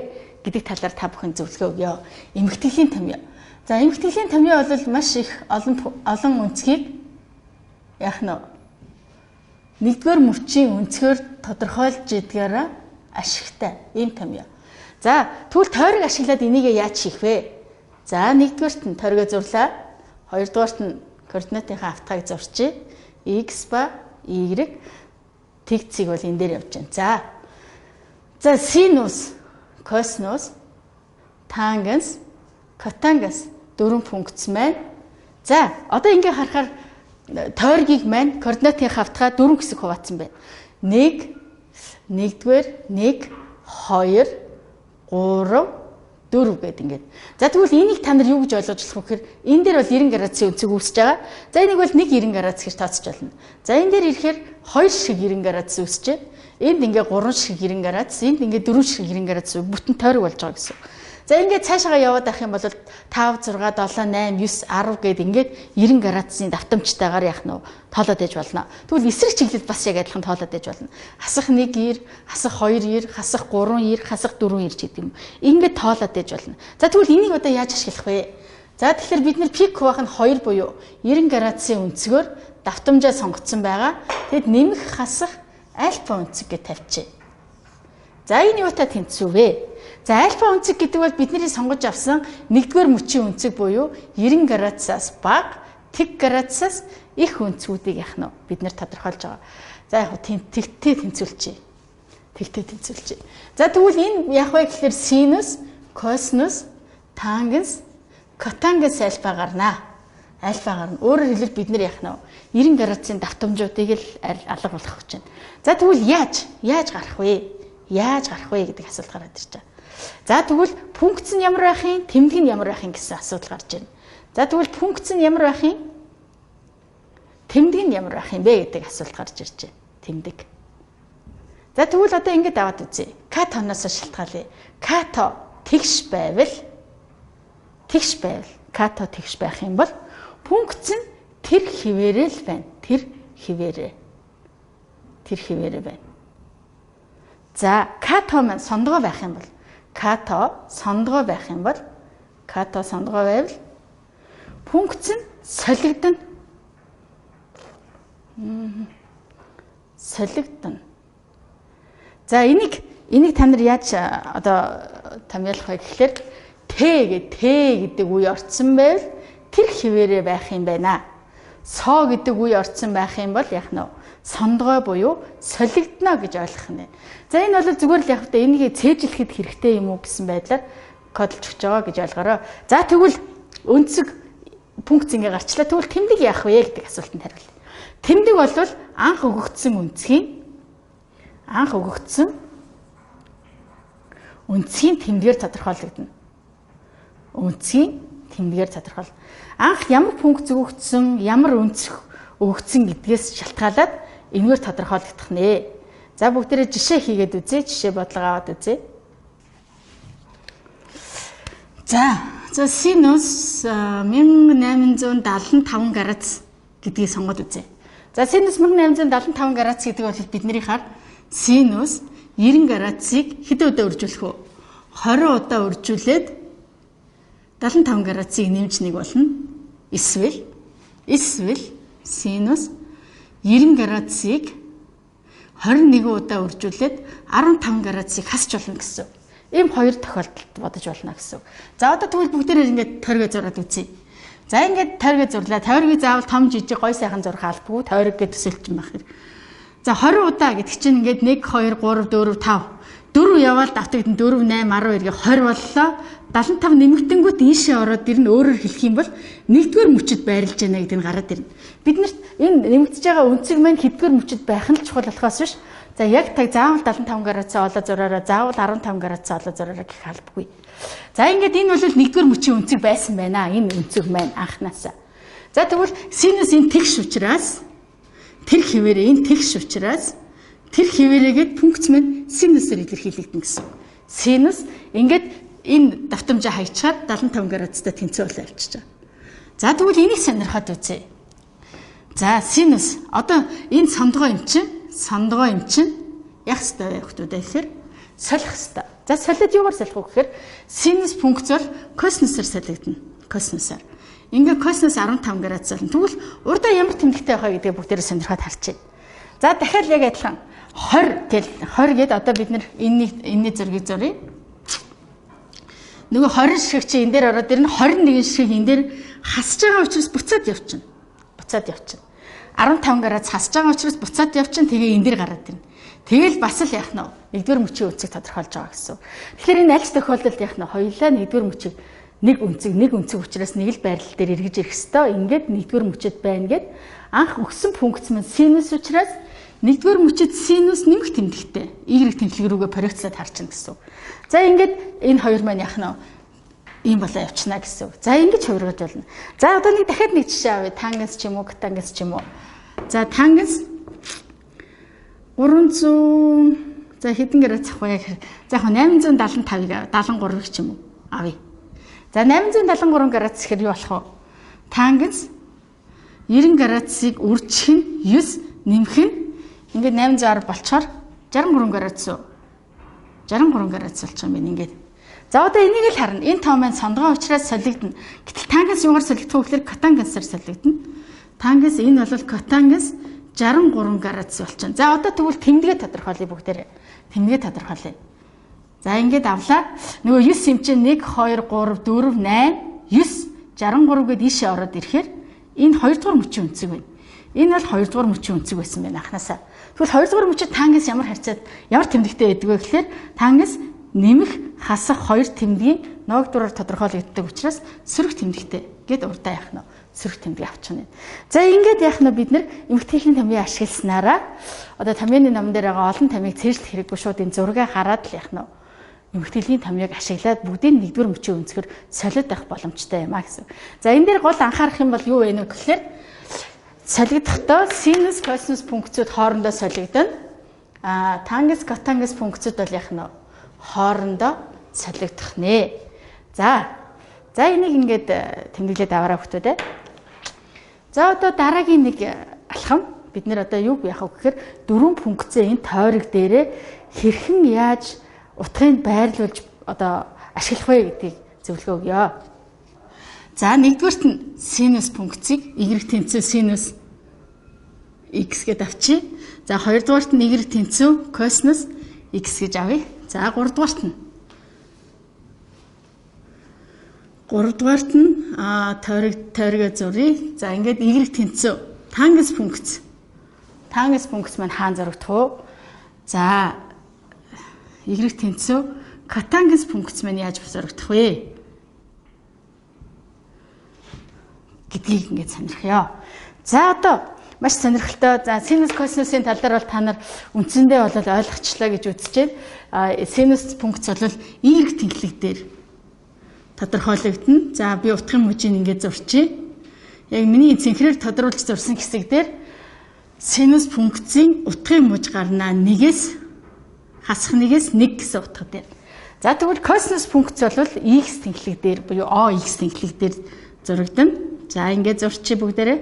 гэдэг талаар та бүхэн зөвлөгөө өгье. Эмхтгэлийн томьёо. За эмхтгэлийн томьёо бол маш их олон өнцгийг яг нь нэгдүгээр мөчийн өнцгөр тодорхойлж идгээрээ ашигтай ийм томьёо. За тэгвэл тойрог ашиглаад энийг яаж хийх вэ? За нэгдүгээрт нь тойрогоо зурлаа. Хоёрдугаарт нь координатынхаа автгааг зурчээ. X ба Y тэгцийг бол энэ дээр явж байна. За синус, косинус, тангенс, котангенс дөрвөн функц маань. За одоо ингээ харахаар тойргийг маань координатынхаа автгаа дөрвөн хэсэг хуваацсан байна. 1, 1-р, 1, 2, 3, 4 гэдэг ингээд. За тэгвэл энийг та нар юу гэж ойлгож болох вэ гэхээр энэ дээр бол 90 градусын өнцөг үүсэж байгаа. За энийг бол 1 90 градус гэж тооцож болно. За энэ дээр ирэхээр 2 шиг 90 градус үүсэж байна. Энд ингээд 3 шиг 90 градус, энд ингээд 4 шиг 90 градус бүтэн тойрог болж байгаа гэсэн. За ингээд цаашаа яваад авах юм бол 5, 6, 7, 8, 9, 10 гээд ингээд 90 градусын давтамжтайгаар яах нь тоолоод ээж болно. Тэгвэл эсрэг чиглэлд бас яг адилхан тоолоод ээж болно. Хасах 1 90, хасах 2 90, хасах 3 90, хасах 4 90 гэдэг юм. Ингээд тоолоод ээж болно. За тэгвэл энийг одоо яаж ашиглах вэ? За тэгэхээр бид нэр пик хуваах нь 2 буюу 90 градусын өнцгөр давтамжаа сонгоцсон байгаа. Тэгэд нэмэх хасах альфа өнцөг гэж тавьчих. За энэ юутай тэнцвэ вэ? За альфа өнцөг гэдэг бол бидний сонгож авсан 1-р мөчийн өнцөг буюу 90 градусаас бага, тэг градусаас их өнцгүүдийг яах нь бид нэр тодорхойлж байгаа. За яг тэгтээ тэнцвүүлчихье. Тэгтээ тэнцвүүлчихье. За тэгвэл энэ яг вэ гэхээр синус, косинус, тангенс, котангенс альфа гарнаа. Альфа гарна. Өөрөөр хэлбэл бид нэр яах нь 90 градусын давтамжуудыг л алга болгох гэж байна. За тэгвэл яаж гарах вэ? Яаж гарах вэ гэдэг асуулт гараад ирж байгаа. За тэгвэл пункц нь ямар байх юм? Тэмдэг нь ямар байх юм гэсэн асуудал гарч байна. За тэгвэл пункц нь ямар байх юм? Тэмдэг нь ямар байх юм бэ гэдэг асуулт гарч ирж байна. Тэмдэг. За тэгвэл одоо ингэж аваад үзье. К-тоноос шалтгаалъя. К-то тэгш байвал К-то тэгш байх юм бол пункц нь тэр хിവэрээ л байна. Тэр хിവэрээ байна. За К-то маань сондгой байх юм бол К-то сондгой байвал пункц нь солигдно. За энийг та нар яаж одоо томьёолох вэ гэхээр Т гэдэг үе орцсон байвал тэр хിവэрээ байх юм байна. Со гэдэг үе орцсон байх юм бол яг нь сондгой буюу солигдно гэж ойлгох нь. За энэ бол зүгээр л яг та энийг цээжлэхэд хэрэгтэй юм уу гэсэн байдлаар кодлж өгч байгаа гэж ойлгоорой. За тэгвэл өнцөг пункц ингээ гарчлаа. Тэгвэл тэмдэг яах вэ гэдэг асуултанд хариулъя. Тэмдэг бол анх өгөгдсөн үнцгийн тэмдгээр тодорхойлогдно. Анх ямар пункц өгөгдсөн, ямар үнцх өгөгдсөн гэдгээс шалтгаалаад энэгээр тодорхойлогдох нэ. За бүгдээрээ жишээ хийгээд үзье. Жишээ бодлого аваад үзье. За синус 1875 градус гэдгийг сонгоод үзье. За синус 1875 градус гэдэг бол биднийхаар синус 90 градусыг хэдэн удаа үржүүлэх вэ? 20 удаа үржүүлээд 75 градусыг нэмж нэг болно. Эсвэл синус 90 градусыг 21 удаа үржүүлээд 15 градусыг хасч болно гэсэн. Ийм хоёр тохиолдолд бодож болно гэсэн. За одоо тэгвэл бүгдээрээ ингээд тойргоо зураад үзье. За ингээд тойргоо зурлаа. Тойргийг заавал том жижиг гой сайхан зурх албагүй. Тойрог гэж төсөлч юм байх хэрэг. За 20 удаа гэдэг чинь ингээд 1 2 3 4 5 4 яваал давтагдана 4 8 12 20 боллоо. 75 нэмэгдэнгүүт ийшээ ороод ирнэ. Өөрөөр хэлэх юм бол нэгдүгээр мөчөд байрлаж байна гэдэг нь гараад ирнэ. Биднэрт энэ нэмэгдэж байгаа үнцэг маань хэдгээр мөчөд байх нь л чухал болохоос биш. За яг заавал 75 градусаа олоо зураараа, заавал 15 градусаа олоо зураараа гэх албагүй. За ингээд энэ бол нэгдүгээр мөчийн үнцэг байсан байна. Энэ үнцэг маань анханасаа. За тэгвэл синус энэ тэгш учраас тэр хിവэрээ энэ тэгш учраас тэр хിവэрээгээд пункц маань синусээр илэрхийлэгдэн гэсэн. Синус ингээд энэ давтамжаа хайчаад 75 градустай тэнцвэрлэл авчиж байгаа. За тэгвэл энийг сонирхоод үзье. За синус одоо энэ сондгой юм чинь яг хэвээр байх хэрэгтэй гэхээр солих хэвээр. За солиод юугаар солих вэ гэхээр синус пункц бол косинусаар солигдно. Косинусаар. Ингээ косинус 15 градус болно. Тэгвэл урдаа ямар тэмдэгтэй байхаа гэдгийг бүгдээрээ сонирхоод харчээ. За дахиад яг адилхан 20 гээд одоо бид нэр энэний зургийг зуръя. Нөгөө 20 шиг чи энэ дээр ороод ирнэ 21 шиг энэ дээр хасж байгаа учраас буцаад явчихна. 15 градус хасж байгаа учраас буцаад явчихна. Тэгээ энэ дээр гараад ирнэ. Тэгэл бас л яах нь нэгдүгээр мөчийн үнцийг тодорхойлж байгаа гэсэн. Тэгэхээр энэ аль ч тохиолдолд яах нь хоёулаа нэгдүгээр мөчийг нэг үнцэг учраас нэг л байрлал дээр эргэж ирэх хэвээр ингээд нэгдүгээр мөчөд байна гэд анх өгсөн пункц маань синус учраас нэгдүгээр мөчөд синус нэмэх тэмдэгтэй y тэмдэлэг рүүгээ проекцлаад харчихна гэсэн. За ингээд энэ хоёр маань яах нь ийм болоо явчихна гэсэн. За ингэж хувиргаж болно. За одоо дахиад нэг жишээ авъя. Тангенс ч юм уу, котангенс ч юм уу. За тангенс 300 за хэдэн градус авах вэ гэхээр за яг 875-ыг 73 ч юм уу авъя. За 873 градус гэхээр юу болох вэ? Тангенс 90 градусыг үржих нь 9 нэмэх нь ингээд 810 болчоор 63 градус уу? 63 градус болчих юм байна ингээд. За одоо энийг л харна. Энэ тоо маань сондгоо учраас солигдно. Гэтэл тангенс юугаар солигдох вэ гэхээр котангенсаар солигдно. Тангенс энэ бол котангенс 63 градус болчихно. За одоо тэгвэл тэмдгээ тодорхойлъё бүгдээрээ. Тэмдгээ тодорхойлъё. За ингээд авлаа. Нөгөө 9 юм чинь 1 2 3 4 8 9 63 гээд ийшээ ороод ирэхээр Энэ 2 дугаар мөчийн үнцэг байна. Энэ бол 2 дугаар мөчийн үнцэг байсан байна анханасаа. Тэгвэл 2 дугаар мөчид тангас ямар харьцаад ямар тэмдэгтэй байдаг вэ гэхээр тангас нэмэх хасах 2 тэмдгийн ноогдураар тодорхойлогддог учраас сөрөг тэмдэгтэй гэд урдаа яах нь сөрөг тэмдэг авчихна. За ингээд яах нь бид нар эмгтээлийн тамийн ашигласнараа одоо тамины ном дээр байгаа олон тамийг цээжлэх хэрэггүй шууд энэ зургаа хараад л яах нь эмгтээлийн тамийг ашиглаад бүгдийн 1-р мөчийн үнцгэр солиод авах боломжтой юм а гэсэн. За энэ дээр гол анхаарах юм бол юу вэ нэ гэхээр солигдохдоо синус косинус функцүүд хоорондоо солигдоно. Тангенс котангенс функцүүд бол яах нь хоорондоо солигдох нэ. За энийг ингээд тэмдэглээд аваарай хүмүүстээ. За одоо дараагийн нэг алхам бид нэр одоо юу яах вэ гэхээр 4 функцээ энэ тойрог дээрээ хэрхэн яаж утгыг байрлуулж одоо ашиглах вэ гэдгийг зөвлөгөө өгье. За нэгдүгээрт нь синус функцийг y тэнцүү синус x гэдээ авчи. За хоёрдугаарт нь y тэнцүү косинус x гэж авъя. За гуравдугаарт нь тойрог зуръя. За ингээд y тэнцүү тангенс функц. Тангенс функц маань хаана зурагдах вэ? За y тэнцүү котангенс функц маань яаж зурагдах вэ? гэдгийг ингээд сонирхъя. За одоо маш сонирхолтой. За синус косинусын тал дээр бол та нар үндсэндээ бол ойлгочлаа гэж үзэж байна. Синус функц бол y тэнхлэг дээр тодорхойлогдно. За би утгын мужийг ингээд зурчий. Яг миний цэнхрээр тодруулж зурсан хэсэг дээр синус функцийн утгын муж гарнаа 1-ээс хасах 1-ээс 1 гэсэн утга дээр. За тэгвэл косинус функц бол x тэнхлэг дээр буюу x тэнхлэг дээр зурагдана. За ингээд зурчий бүгдээрээ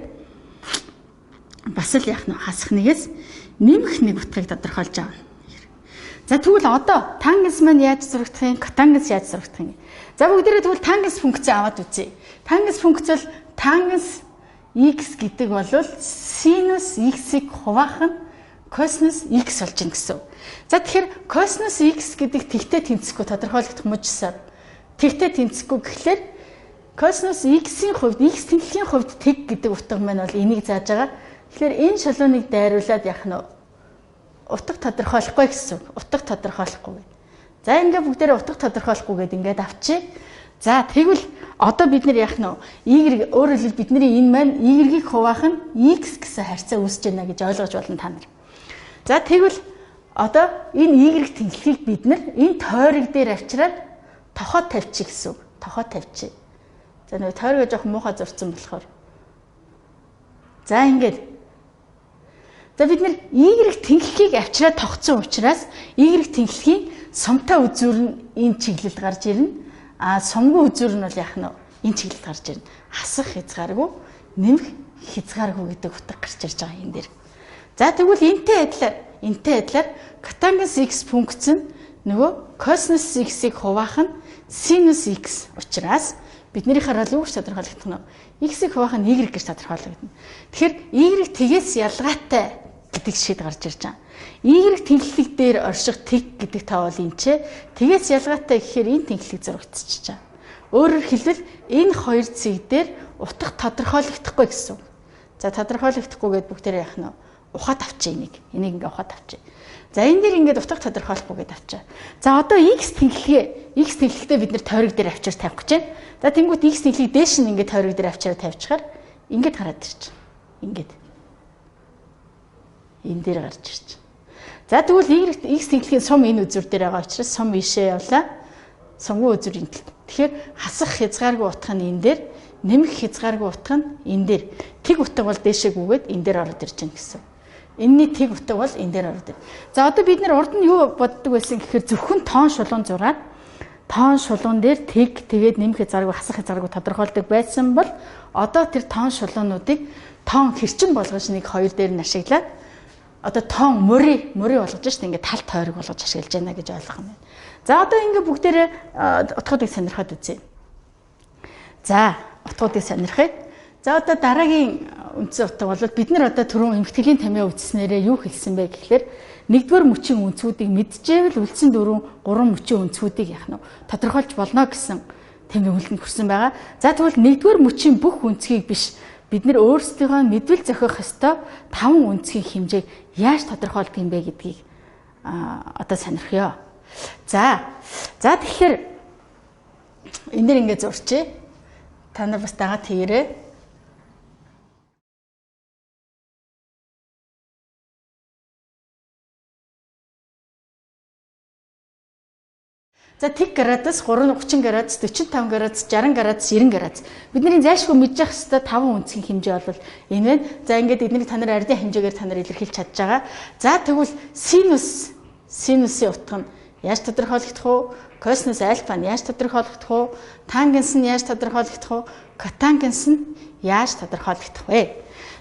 бас л яах нь хасах 1-ээс нэмэх 1 утгыг тодорхойлж авна. За тэгвэл одоо тангенс маань яаж зурагдах юм? Котангенс яаж зурагдах юм? За бүгдээрээ тэгвэл тангенс функцээ аваад үзье. Тангенс функц бол тангенс x гэдэг бол синус x-ийг хуваах нь косинус x болж гин гэсэн. За тэгэхээр косинус x гэдэг тэгтээ тэнцэхгүй тодорхойлогдох мужсаар тэгтээ тэнцэхгүй гэхлээр косинус x-ийн хувьд x тэнхлийн хувьд тэг гэдэг утга маань бол энийг зааж байгаа. Тэгэхээр энэ шалууныг дайруулад яах нь утга тодорхойлохгүй гэсэн. Утга тодорхойлохгүй. За ингээ бүгдээрээ утга тодорхойлохгүй гэдээ ингээд авчи. За тэгвэл одоо бид нар яах нь y өөрөөр хэлбэл бидний энэ маань y-ийг хуваах нь x гэсэн харьцаа үүсэж байна гэж ойлгож болно та нар. За тэгвэл одоо энэ y тэнхлийг бид нар энэ тойрог дээр авчираад тохоо тавьчих гэсэн. Тохоо тавьчих. За нэг тойрогоо жоох муухай зурцсан болохоор. За ингээд. За бид нар y тэнхлийг авчираад тогтсон учраас y тэнхлийн сумтай үзүүр нь энэ чиглэлд гарч ирнэ. Сумгүй үзүүр нь бол яах нь энэ чиглэлд гарч ирнэ. Хасах хязгааргүй, нэмэх хязгааргүй гэдэг утга гарч ирж байгаа энэ дэр. За тэгвэл энтэй адилаар котангенс x функц нь нөгөө косинус x-ийг хуваах нь синус x учраас биднийхээ бол юу гэж тодорхойлогдох нь x-ийг хуваах нь y гэж тодорхойлогдно. Тэгэхээр y тгээс ялгаатай гэдэг шийд гарч ирж байгаа. Y тэнхлэг дээр орших тэг гэдэг тав бол энэ ч тгээс ялгаатай гэхээр энэ тэнхлэг зурагдчихж байгаа. Өөрөөр хэлбэл энэ хоёр цэг дээр утга тодорхойлогдохгүй гэсэн. За тодорхойлогдохгүй гэдээ бүгдээрээ яах нь ухаад авчи энийг ингээ ухаад авчи. За энэ дэр ингээд утга тодорхойлохгүй гэдээ авчаа. За одоо x тэнхлэгтээ бид нэр тойрог дээр авчир тавих гэж байна. За тэнгуут x тэнхлэг дээш нь ингээд тойрог дээр авчираа тавьчихаар ингээд гараад ирж. Ингээд энэ дээр гарч ирж. За тэгвэл x тэнхлэгийн сум энэ үзүүр дээр байгаа учраас сум ишээ явлаа. Сумгүй үзүүр энэ. Тэгэхээр хасах хязгааргүй утга нь энэ дээр, нэмэх хязгааргүй утга нь энэ дээр. Тэг утга бол дээшээ гүгээд энэ дээр ороод ирж байна гэсэн. Энэний тэг утга бол энэ дээр ороод ир. За одоо бид нэр урд нь юу боддог байсан гэхээр зөвхөн тоон шулуун зураад тоон шулуун дээр тэгээд нэмэх хязгааргүй хасах хязгааргүй тодорхойлдог байсан бол одоо тэр тоон шулуунуудыг тоон хэрчин болгож нэг хоёр дээр нь ашиглаад одоо тоон мөри болгож штэ ингээд тал тойрог болгож ашиглаж байна гэж ойлгох юм байна. За одоо ингээд бүгдээрээ утгуудыг сонирхоод үзье. За утгуудыг сонирхъя. За одоо дараагийн үндсэн утга бол бид нар одоо түрүүн эмхтгэлийн тамиа үзснээрээ юу хэлсэн бэ гэхээр нэгдүгээр мөчийн үндсүүдийг мэдчихвэл үлдсэн 3 мөчийн үндсүүдийг яах нь тодорхойлж болно гэсэн тэмдэглэлд хүрсэн байгаа. За тэгвэл нэгдүгээр мөчийн бүх үндсгийг биш бид нэр өөрсдийнхөө мэдвэл зохиох ёстой 5 үнцгийн хэмжээг яаж тодорхойлдог юм бэ гэдгийг одоо сонирхъё. За тэгэхээр энэ дэр ингэ зурчээ. Та нар бас дагаад хийгээрэй. За тэг градус 330 градус 45 градус 60 градус 90 градус бидний зайлшгүй мэдчих хэвээр 5 үнцгийн хэмжээ бол энэ байна. За ингээд эднийг та нар ардын хэмжээгээр та нар илэрхийлж чадж байгаа. За тэгвэл синусын утга нь яаж тодорхойлогдох вэ? Косинус альфа нь яаж тодорхойлогдох вэ? Тангенс нь яаж тодорхойлогдох вэ? Котангенс нь яаж тодорхойлогдох вэ?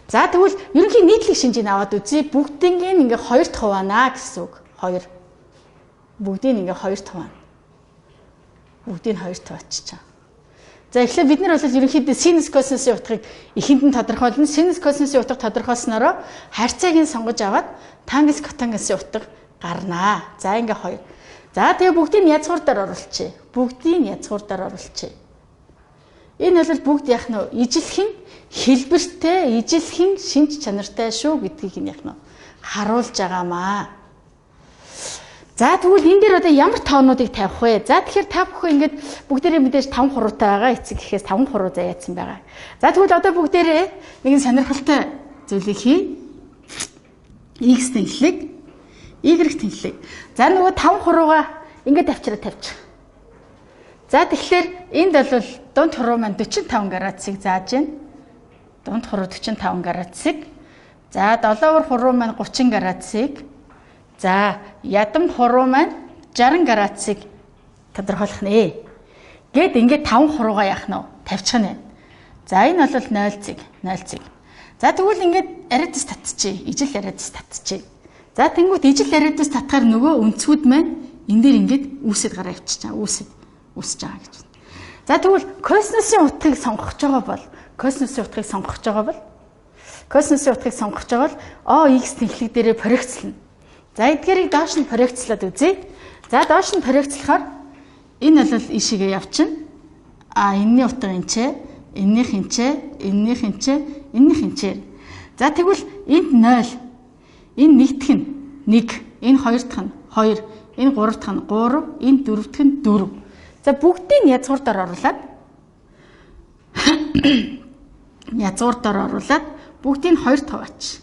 За тэгвэл ерөнхий нийтлэг шинжийг аваад үзье. Бүгднийг ингээ 2 дахь хуваана гэсэн үг. 2. Бүгдийг ингээ 2 дахь хуваана. Бүгдийг 2 дахь хуваачиж байгаа. За эхлээд бид нар бол ерөнхийдөө синус косинусын утгыг эхэнд нь тодорхойлно. Синус косинусын утга тодорхойлснороо харьцааг нь сонгож аваад тангенс котангенсын утга гарнаа. За ингээ 2. За тэгээ бүгдийг нь язгуурдаар оруулчихъя. Бүгдийг нь язгуурдаар оруулчихъя. Энэ бол бүгд яах нь ижилхэн хэлбэртэй, ижилхэн шинж чанартай шүү гэдгийг нь яах нь харуулж байгаамаа. За тэгвэл энэ дээр одоо ямар тоонуудыг тавих вэ? За тэгэхээр та бүхэн ингээд бүгдээрээ мэдээж 5 хуруутай байгаа. Эцэг гэхээс 5 хуруу заяатсан байгаа. За тэгвэл одоо бүгдээрээ нэгэн сонирхолтой зүйлийг хий. X тэнхлэг, Y тэнхлэг. За нөгөө 5 хуруугаа ингээд тавьчих. За тэгэхээр энд бол дунд хуруу маань 45 градусыг зааж байна. Дунд хуруу 45 градусыг. За долоовор хуруу маань 30 градусыг. За ядам хуруу маань 60 градусыг тодорхойлох нэ. Гэт ингээд 5 хуруугаа яах нь тавьчих нь. За энэ бол 0 0. За тэгвэл ингээд ариадс татчихъя. Ижил ариадс татчихъя. За тэнгуут ижил ариадс татахаар нөгөө өнцгүүд маань энэ дээр ингээд үүсэт гараа авчиж байгаа. Үүсэж байгаа гэж байна. За тэгвэл косинусын утгыг сонгож байгаа бол косинусын утгыг сонгож байгаа бол OX тэнхлэг дээрээ проекцлно. За эдгээрийг доош нь проекцлаад үзье. За доош нь проекцлохоор энэ бол ишигээ явчихна. Энэний утга энэчээ, энэнийх энэчээ, энэнийх энэчээ, энэнийх энэчээ. За тэгвэл энд 0. Энэ нэгдэх нь 1, энэ хоёр дахь нь 2, энэ гурав дахь нь 3, энэ дөрөв дахь нь 4. За бүгдийг нь язгуурдаар оруулаад бүгдийг нь 2 таваач.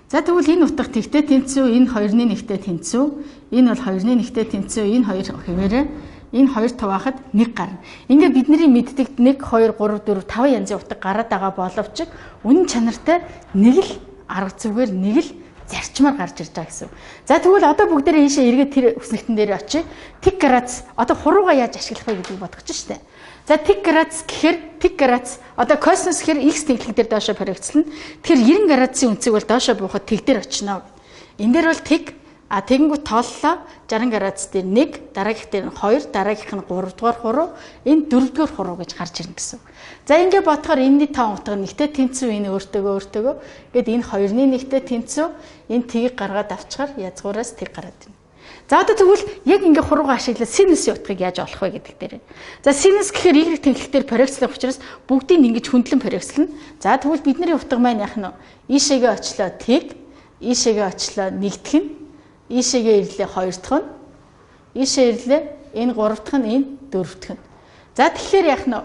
За тэгвэл энэ утга тэгтэй тэнцүү, энэ 2-ны нэгтэй тэнцүү, энэ бол 2-ны нэгтэй тэнцүү, энэ 2 хэвээрээ энэ 2 таваахад 1 гарна. Ингээд бидний мэддэг 1, 2, 3, 4, 5 янзын утга гараад байгаа боловч үнэн чанартай нэг л арга зүгээр нэг л зарчмаар гарч ирж байгаа гэсэн. За тэгвэл одоо бүгдээрээ ийшээ эргээд тэр үснэгтэн дээр очие. Тэг градус одоо хуруугаа яаж ашиглах вэ гэдгийг бодох гэж штэ. За тэг градус гэхээр тэг градус одоо косинус гэхээр x тэнхлэг дээр доошо проекцлно. Тэгэхээр 90 градусын үнцийг бол доошо буухад тэг дээр очино. Энэ дээр бол тэг тэгэнгүүт тооллоо 60 градус дээр 1, дараагийнх дээр нь 2, дараагийнх нь 3 дугаар хуруу, энэ 4 дугаар хуруу гэж гарч ирнэ гэсэн. За ингээд бодохоор энэний тоон утга нэгтэй тэнцүү энэ өөртөөгөө. Гэт энэ 2-ны нэгтэй тэнцүү энэ тгийг гаргаад авчихаар язгуураас тэг гараад ирнэ. За одоо тэгвэл яг ингээд хуруугаа ашиглаад синусын утгыг яаж олох вэ гэдэг дээр. За синус гэхээр y тэнхлэгтэр проекцлох учраас бүгдийг ингэж хөндлөн проекцлно. За тэгвэл бидний утга маань яах нь вэ? Ийшээгээ очлоо тэг, ийшээгээ очлоо нэгдэх нь, ийшээгээ ирлээ 2 дахь нь, ийшээ ирлээ энэ 3 дахь нь, энэ 4 дахь нь. За тэгэхээр яах нь вэ?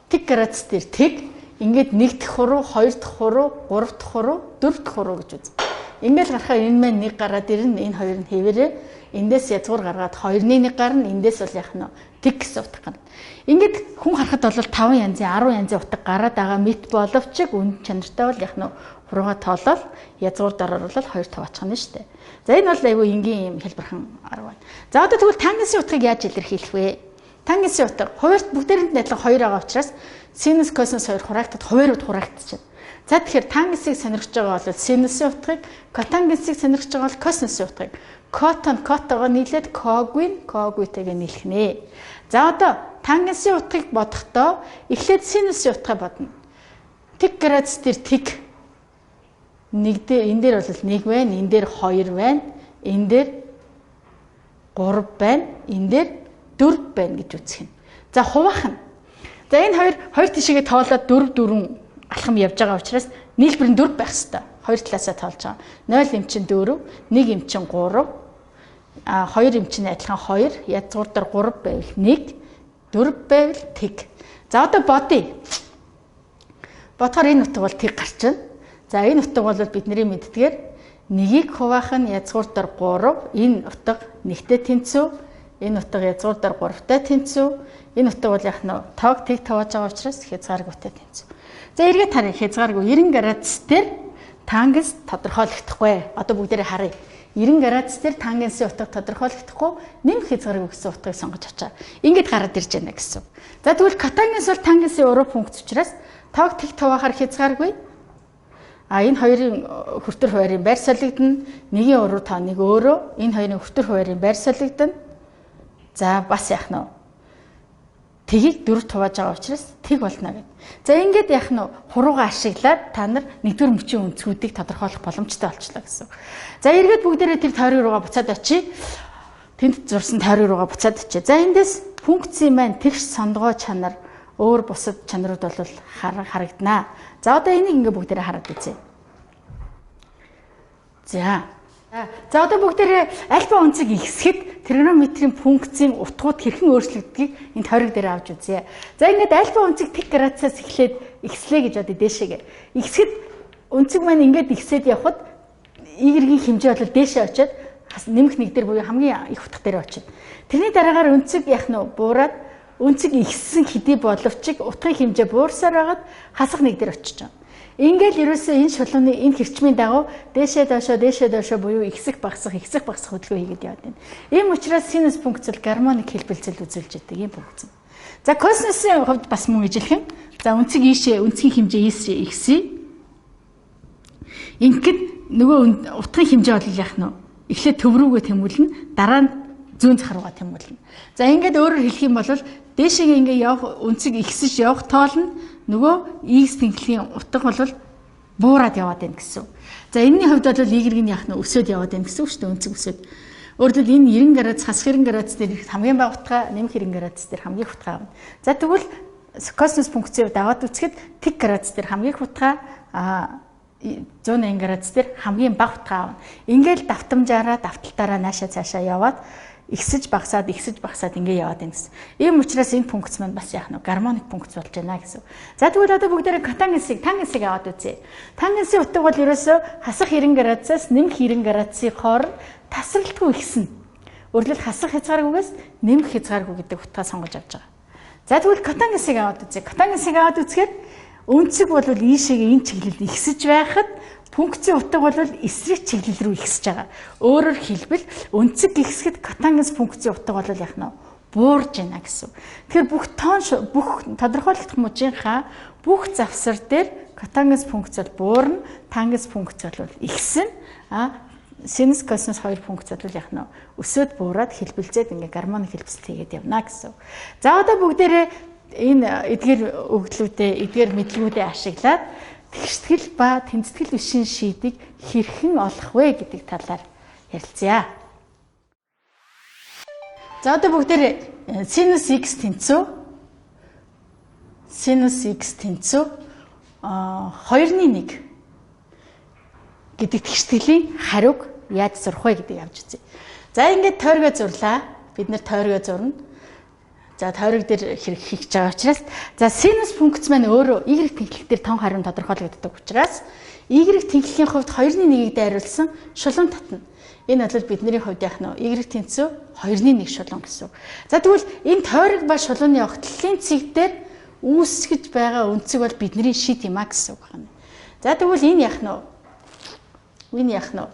Тэг градус дээр тэг ингээд 1 дахь хуруу, 2 дахь хуруу, 3 дахь хуруу, 4 дахь хуруу гэж үз. Ингээд гарахаар энэ маань 1 гараад ирнэ, энэ 2 нь хэвээрээ эндээс язгуур гаргаад 2-ны 1 гарна, эндээс бол яах нь тэг гэсэн утга гарна. Ингээд хүн харахад бол 5 янзын 10 янзын утга гараад байгаа мэт боловч үн чанартай бол яах нь хуруугаа тоолол язгуурдаар оруулаад 2 таваачих нь шүү дээ. За энэ бол айгүй энгийн юм хэлбэрхэн арга байна. За одоо тэгвэл тангенсийн утгыг яаж илэрхийлэх вэ? Тангенсийн утга хуваарьт бүгдээрэнд нь адилхан 2 байгаа учраас синус косинус 2 хураагтад хуваарьуд хураагдчихна. За тэгэхээр тангенсийг сонирхож байгаа бол синусын утгыг, котангенсийг сонирхож байгаа бол косинусын утгыг. Котогоо нийлээд когүйтэйгээ нийлэх нэ. За одоо тангенсийн утгыг бодохдоо эхлээд синусын утгаа бодно. Тэг градус дээр тэг нэг дээр энэ дээр бол 1 байна, энэ дээр 2 байна, энэ дээр 3 байна, энэ дээр 4 байна гэж үзэх юм. За хуваах нь. За энэ хоёр тишээгээ тоолоод 4 алхам явж байгаа учраас нийлбэр нь 4 байх хэрэгтэй. Хоёр талаасаа тоолж байгаа. 0 эмчин 4, 1 эмчин 3, 2 эмчин адилхан 2, язгуур дээр 3 байвал 1, 4 байвал тэг. За одоо бодъё. Бодохоор энэ утга бол тэг гарч байна. За энэ утга бол бидний мэддгээр нэгийг хуваах нь язгуур дээр 3, энэ утга нэгтэй тэнцүү, энэ утга язгуур дээр 3-тай тэнцүү, энэ утга бол яг нь тоог тэг тавааж байгаа учраас хязгааргүйтэй тэнцүү. За эргээд харъя. Хязгааргүй 90 градус дээр тангенс тодорхойлогдохгүй. Одоо бүгдээрээ харъя. 90 градус дээр тангенсийн утга тодорхойлогдохгүй, нэмэх хязгааргүй гэсэн утгыг сонгож авчаа. Ингээд гараад ирж байна гэсэн. За тэгвэл котангенс бол тангенсийн уруу функц учраас тоог тэг таваахаар хязгааргүй. Энэ хоёрын хүртэр хуваарийн байр солигдно. Нэгийн уруу тоо нэг өөрөө. Энэ хоёрын хүртэр хуваарийн байр солигдно. За бас яах нь тэгийг 4 тувааж байгаа учраас тэг болно гэдэг. За ингээд яах нь хурууга ашиглаад та нар нэгдүгээр мөчийн өнцгүүдийг тодорхойлох боломжтой болчихлоо гэсэн. За эргээд бүгдээрээ тэр тойрог руугаа буцаад очие. Тэнд зурсан тойрог руугаа буцаад очие. За эндээс функцийн маань тэгш сондгоо чанар өөр бусад чанарууд бол харагдана. За одоо энийг ингээ бүгдээрээ хараад үзье. За одоо бүгдээрээ альфа өнцөг ихсэхэд тригонометрийн функцийн утгууд хэрхэн өөрчлөгдгийг энэ тойрог дээр авч үзье. За ингээд альфа өнцөг тэг градусаас эхлээд ихслээ гэж бодъё дээшээгээ. Ихсэхэд өнцөг маань ингээд ихсээд явхад y-ийн хэмжээ бол дээшээ очиод нэмэх нэг дээр буюу хамгийн их утга дээр очиод. Тэрний дараагаар өнцөг яах нь буураад өнцөг ихссэн хэдий боловч утгын хэмжээ буурсаар байгаад хасах нэг дээр очиж байгаа. Ингээл ерөөсөө энэ шулууны энэ хэрчмийн дагуу дээшээ доошоо буюу ихсэх багасах хөдөлгөөн хийгээд яваад байна. Ийм учраас синус функц бол гармоник хэлбэлцэл үзүүлж байдаг юм функц. За косинусын хувьд бас мөн ижилхэн. За өнцөг ийшээ өнцгийн хэмжээ ийшээ ихсэе. Ингээд нөгөө утгын хэмжээ бол яах нь эхлээд төв рүүгээ тэмүүлнэ, дараа нь зүүн зах руугаа тэмүүлнэ. За ингээд өөрөөр хэлэх юм бол дээшээ ингээ явах өнцөг ихсэж явах тоол нь нөгөө x тэнхлийн утга бол буураад яваад байна гэсэн. За энэний хувьд бол y-ийн яах нь өсөд яваад байна гэсэн үг шүү дээ, өнцөг өсөд. Өөрөлд энэ 90 градус хасах 90 градус дээр хамгийн бага утгаа, нэмэх 90 градус дээр хамгийн их утгаа авна. За тэгвэл косинус функцийг даваад үзэхэд тэг градус дээр хамгийн их утгаа 180 градус дээр хамгийн бага утгаа авна. Ингээл давтамжаараа давталтаараа наашаа цаашаа яваад ихсэж багасаад ингээ яваад байна гэсэн. Ийм учраас энэ функц маань бас яах нь гармоник функц болж байна гэсэн. За тэгвэл одоо бүгдээрээ тангенсыг аваад үзье. Тангенсийн утга бол ерөөсөө хасах 90 градусаас нэмэх 90 градусын хооронд тасралтгүй ихснэ. Өөрөлд хасах хязгааргүйгээс нэмэх хязгааргүй гэдэг утгаа сонгож авч байгаа. За тэгвэл котангенсыг аваад үзье. Котангенсыг аваад үзэхэд өнцөг бол ийшээгээ энэ чиглэлд ихсэж байхад функцийн утга бол эсрэг чиглэл рүү ихсэж байгаа. Өөрөөр хэлбэл өнцөг ихсэхэд котангенс функцийн утга бол яах нь буурж байна гэсэн. Тэгэхээр бүх тодорхойлогдох мужийнхаа бүх завсар дээр котангенс функц бол буурна, тангенс функц бол ихсэн. Синус косинус хоёр функц бол яах нь өсөд буураад хэлбэлзээд ингээ гармоник хэлбэлцэл хийгээд явна гэсэн. За одоо бүгдээрээ энэ эдгээр мэдлгүүдээ ашиглаад тэгштгэл ба тэнцэтгэл бишийн шийдийг хэрхэн олох вэ гэдэг талаар ярилцъя. За одоо бүгдээр синус x тэнцүү 2/1 гэдэг тэгштгэлийн хариуг яаж зурх вэ гэдгийг авч үзье. За ингээд тойргоо зурлаа. Бид нэр тойргоо зурна. За тойрог дээр хэрэг хийж байгаа учраас за синус функц маань өөрөө y тэнхлэг дээр тон хариун тодорхойлогддог учраас y тэнхлийн хувьд 2/1-ийг дайруулсан шулуун татна. Энэ бол бидний хувьд яах нь y тэнцүү 2/1 шулуун гэсэн. За тэгвэл энэ тойрог ба шулууны огтлолын цэг дээр үүсгэж байгаа өнцөг бол бидний шийд юм а гэсэн үг байна. За тэгвэл энэ яах нь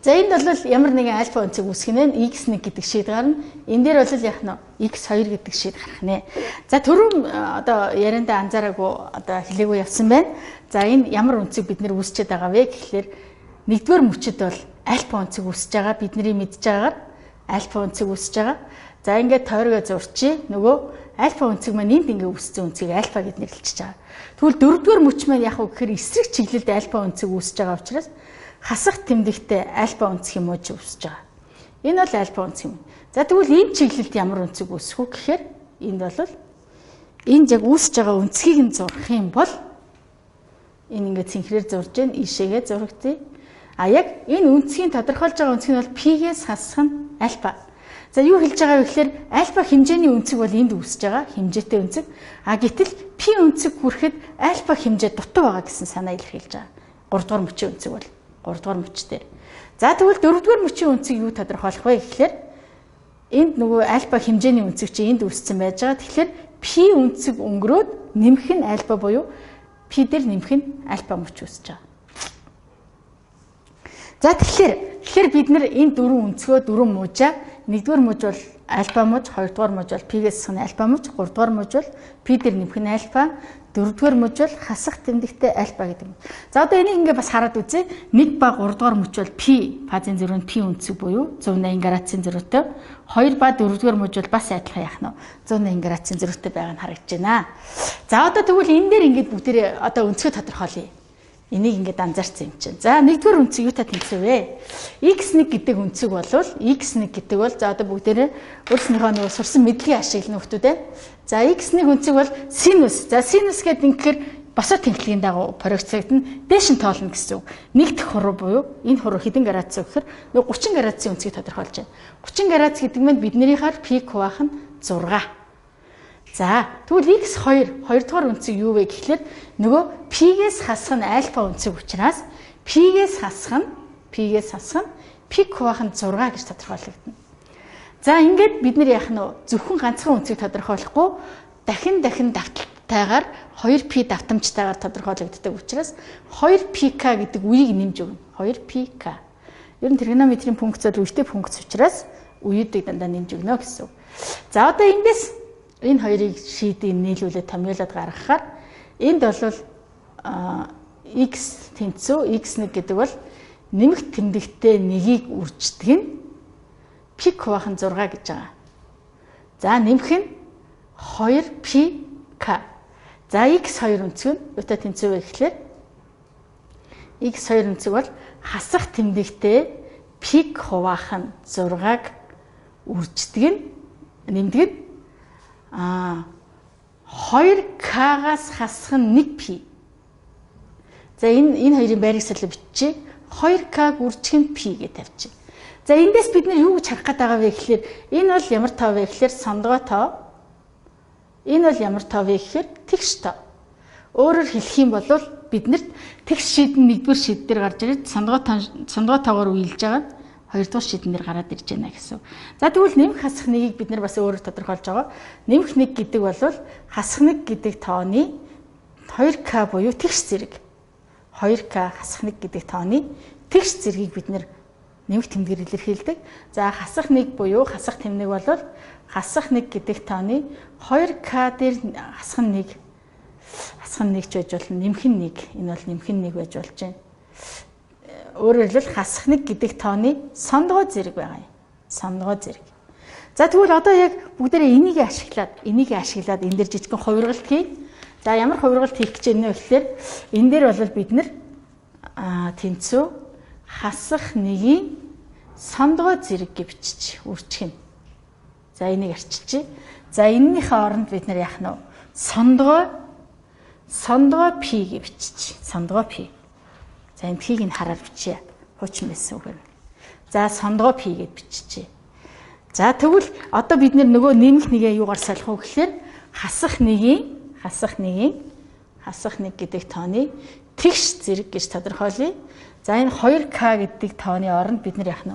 за энд бол ямар нэгэн альфа өнцөг үүсгэнэ x1 гэдэг шийд гарна. Энэ дээр бол яах нь x2 гэдэг шийд гарах нэ. За түрүүн одоо яриандаа анзаараагүй одоо хэлээгүй явсан байна. За энэ ямар өнцөг бид нэр үүсчээд байгаа вэ гэхлээр нэгдүгээр мөчөд бол альфа өнцөг үүсэж байгаа. Бидний мэдж байгаагаар альфа өнцөг үүсэж байгаа. За ингээд тойргоо зурчи нөгөө альфа өнцөг маань энд ингээ үүссэн өнцгийг альфа гэд нэрлэлж байгаа. Тэгвэл дөрөвдүгээр мөч маань яах вэ гэхээр эсрэг чиглэлд альфа өнцөг үүсэж байгаа учраас хасах тэмдэгтээ альфа өнцгийн мууж үүсэж байгаа. Энэ бол альфа өнцг юм. За тэгвэл энэ чиглэлд ямар өнцөг үүсэх вэ гэхээр энд бол энд яг үүсэж байгаа үнцгийг нь зурах юм бол энэ ингээд цэнхрээр зурж гэн ишээгээ зурагтыг. А яг энэ үнцгийг тодорхойлж байгаа үнцэг нь бол π-гээс хасах нь альфа. За юу хэлж байгаа вэ гэхээр альфа хэмжээний үнцэг бол энд үүсэж байгаа хэмжээтэй үнцэг. А гэтэл π үнцэг хүрэхэд альфа хэмжээ дутуу байгаа гэсэн санаа илэрхийлж байгаа. 3 дугаар мөчийн үнцэг бол 3 дугаар мөч дээр. За тэгвэл 4 дугаар мөчийн үнцгийг юу тодорхойлох вэ гэхээр энд нөгөө альфа хэмжээний үнцэг чи энд үүссэн байж байгаа. Тэгэхээр π үнцэг өнгөрөөд нэмэх нь альфа буюу π дээр нэмэх нь альфа мөч үүсэж байгаа. За тэгэхээр бид нар энэ дөрвөн үнцгөө дөрвөн мужаа нэгдүгээр муж бол альфа муж, хоёрдугаар муж бол π-гээс хасах нь альфа муж, гуравдугаар муж бол π дээр нэмэх нь альфа, дөрөвдүгээр муж бол хасах тэмдэгтэй альфа гэдэг юм. За одоо энийг ингээ бас хараад үзье. 1 ба 3 дугаар муж бол π фазын зөрүүн π үнцэг буюу 180 градусын зөрүүтэй. 2 ба 4 дугаар муж бол бас адилхан яах нь 180 градусын зөрүүтэй байгаа нь харагдаж байна. За одоо тэгвэл энэ дээр ингээд бүгдээ одоо үнцгээ тодорхойлъё. Энийг ингээд анзаарсан юм чинь. За нэгдүгээр үнцэг юутай тэнцвэ вэ? x1 гэдэг үнцэг бол x1 гэдэг бол за одоо бүгдээрээ өөрснийхөө нөгөө сурсан мэдлэгийг ашиглана хүмүүстээ. За x1 үнцэг бол синус. За синус гэдэг ингэхээр босоо тэмдэлгийн дагуу прогцогдно. Дээш нь тоолно гэсэн үг. Нэг дэх хуруу буюу энэ хуруу хэдэн градус вэ гэхээр нөгөө 30 градусын үнцгийг тодорхойлж байна. 30 градус гэдэг нь биднийхаар π квах нь 6. За тэгвэл x2 дугаар үнцэг юу вэ гэхлээр нөгөө π-гээс хасах нь альфа үнцэг учраас π-гээс хасах нь π квах нь 6 гэж тодорхойлогдно. За ингээд бид нар яах нь зөвхөн ганцхан үнцгийг тодорхойлохгүй дахин давталтайгаар 2π давтамжтайгаар тодорхойлогддог учраас 2πk гэдэг үеийг нэмж өгнө. 2πk. Ер нь тригонометрийн функц бол үетэй функц учраас үеүүдийг дандаа нэмж өгнө гэсэн үг. За одоо эндээс энэ хоёрыг шийдийг нийлүүлээд томьёолоод гаргахаар энд бол x тэнцүү x1 гэдэг бол нэмэх тэмдэгтээ нэгийг үрждэг нь π квах нь 6 гэж байгаа. За нэмэх нь 2πk. За x2 үнцэг нь юутай тэнцүү вэ гэхлээр x2 үнцэг бол хасах тэмдэгтээ π квах нь 6-г үрждэг нь нэмдэг нь 2k-гаас хасах нь 1π. За энэ хоёрын байрыг сарлаа биччихье. 2k үржих нь π гэж тавьчих. За эндээс бид нар юу гэж харах гээд байгаа вэ гэхээр энэ бол ямар тоо вэ гэхээр сондгой тоо. Энэ бол ямар тоо вэ гэхээр тэгш тоо. Өөрөөр хэлэх юм бол биднэрт тэгш шийдэн нэгдүгээр шийд дээр гарч ирээд сондгой тоогоор үйлж байгаа. Хоёрдугаар шийдэн дээр гараад ирж байна гэсэн. За тэгвэл нэмэх хасах нэгийг бид нар бас өөрөөр тодорхойлж байгаа. Нэмэх нэг гэдэг бол хасах нэг гэдэг тооны 2k буюу тэгш зэрэг. 2k хасах нэг гэдэг тооны тэгш зэргийг бид нар нэмэх тэмдгээр илэрхийлдэг. За хасах нэг буюу хасах тэмдэг бол хасах нэг гэдэг тооны 2k дээр хасах нэг ч байж болно. Нэмэх нэг. Энэ бол нэмэх нэг байж болж байна. Өөрөөр хэлбэл хасах нэг гэдэг тооны сондгой зэрэг байгаа юм. Сондгой зэрэг. За тэгвэл одоо яг бүгдээрээ энийг ашиглаад энэ дээр жижигхэн хувиргалт хий. За ямар хувиргалт хийх гэж байна вэ гэхээр энэ дээр бол бид нэр тэнцүү хасах нэгийн сондгой зэрэг гэж бичиж үржих юм. За энийг арчилчих. За энэнийхээ оронд бид нар яах нь вэ? Сондгой π гэж бичиж. Сондгой π. За энэ пийг нь хараад бичье. Хуучин байсан үг нь. За сондгой пи гэд биччихье. За тэгвэл одоо бид нөгөө нэмэх нэгээ юугаар салах вэ гэхээр хасах нэг гэдэг тооны тэгш зэрэг гэж тодорхойлъё. За энэ 2k гэдэг тооны оронд бид нар яах нь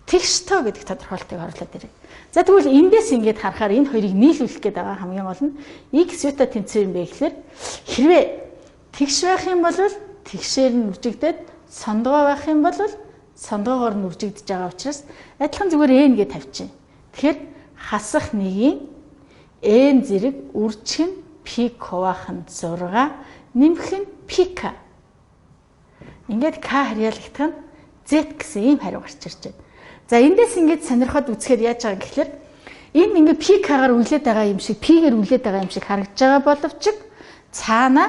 тэгш тоо гэдэг тодорхойлтыг оруулаад ирээ. За тэгвэл эндээс ингээд харахаар энэ хоёрыг нийлүүлэх гээд байгаа хамгийн гол нь x юутай тэнцвэр юм бэ гэхээр хэрвээ тэгш байх юм бол тэгшээр нь үржигдээд сондгой байх юм бол сондгойгоор нь үржигдэж байгаа учраас адилхан зүгээр n гэж тавьчих. Тэгэхээр хасах нэгийн n зэрэг үржих нь π квах нь 6 нэмэх нь pk. Ингээд k харьяалагдах нь z гэсэн ийм хариу гарч ирж байна. За эндээс ингээд сонирхоод үзэхээр яаж байгаа гэхээр энэ ингээд pk-гаар үлээд байгаа юм шиг p-гээр үлээд байгаа юм шиг харагдж байгаа боловч цаана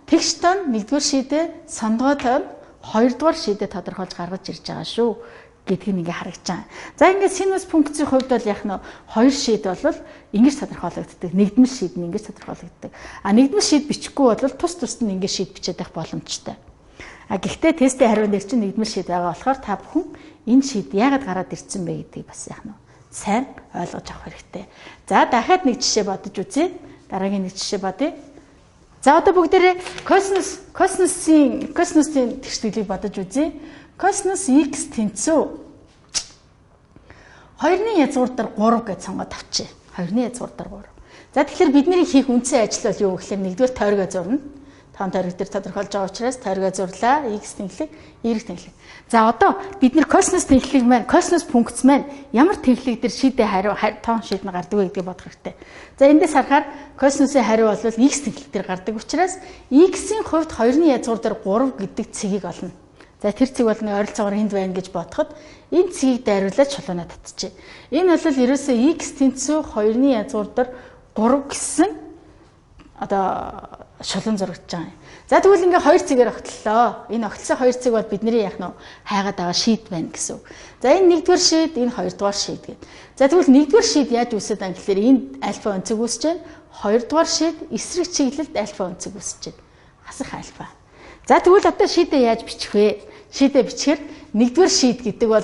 тэгш тон 1-р шийдээ сондгой тон 2-р шийдээ тодорхойлж гаргаж ирж байгаа шүү. гэдгийг ингээ харагдаж байгаа. За ингээд синус функцийн хувьд бол яг нь хоёр шийд бол ингэж тодорхойлогддог. Нэгдмэл шийд нь ингэж тодорхойлогддог. А нэгдмэл шийд бичихгүй бол тус тусд нь ингэ шийд бичээд байх боломжтой. А гэхдээ тестийн хариу дээр чинь нэгдмэл шийд байгаа болохоор та бүхэн энэ шийд яагаад гараад ирсэн бэ гэдгийг бас яг нь сайн ойлгож авах хэрэгтэй. За дахиад нэг жишээ бодож үзье. Дараагийн нэг жишээ бодъё. За одоо бүгдээрээ косинусын тэгшдэглийг бодож үзье. Косинус x тэнцүү 2-ны язгуур дээр 3 гэж сонгоод авчи. 2-ны язгуур дээр 3. За тэгэхээр бидний хийх үндсэн ажил бол юу гэхээр нэгдүгээр тойргоо зурна. Таван тойрог дээр тодорхойлж байгаа учраас тойргоо зурлаа. X тэнхлэг, Y тэнхлэг. За одоо бид нэр косинус тэнхлэг маань, косинус функц маань ямар тэнхлэг дээр шийдэ хариу тоон шийд нь гардаг вэ гэдгийг бодох хэрэгтэй. За эндээс харахаар косинусын хариу бол X тэнхлэг дээр гардаг учраас X-ийн хувьд 2-ны язгуур дээр 3 гэдэг цэгийг олно. За тэр цэг бол нэг ойролцоогоор энд байна гэж бодоход энэ цэгийг дайруулаад шулуунаа татчихъя. Энэ бол ерөөсөө x тэнцүү 2-ны язгуур дээр 3 гэсэн одоо шулуун зурагч байгаа юм. За тэгвэл ингээ хоёр цэгээр огтлоо. Энэ огтлсон хоёр цэг бол бидний яг нь хайгаад байгаа шийд байна гэсэн. За энэ нэгдүгээр шийд, энэ хоёрдугаар шийд гэдэг. За тэгвэл нэгдүгээр шийд яаж үүсэж байгаа гэхээр энд альфа өнцөг үүсэж байна. Хоёрдугаар шийд эсрэг чиглэлд альфа өнцөг үүсэж байна. Хасах альфа. За тэгвэл одоо шийдээ яаж бичих вэ? Шийдээ бичгээр нэгдүгээр шийд гэдэг бол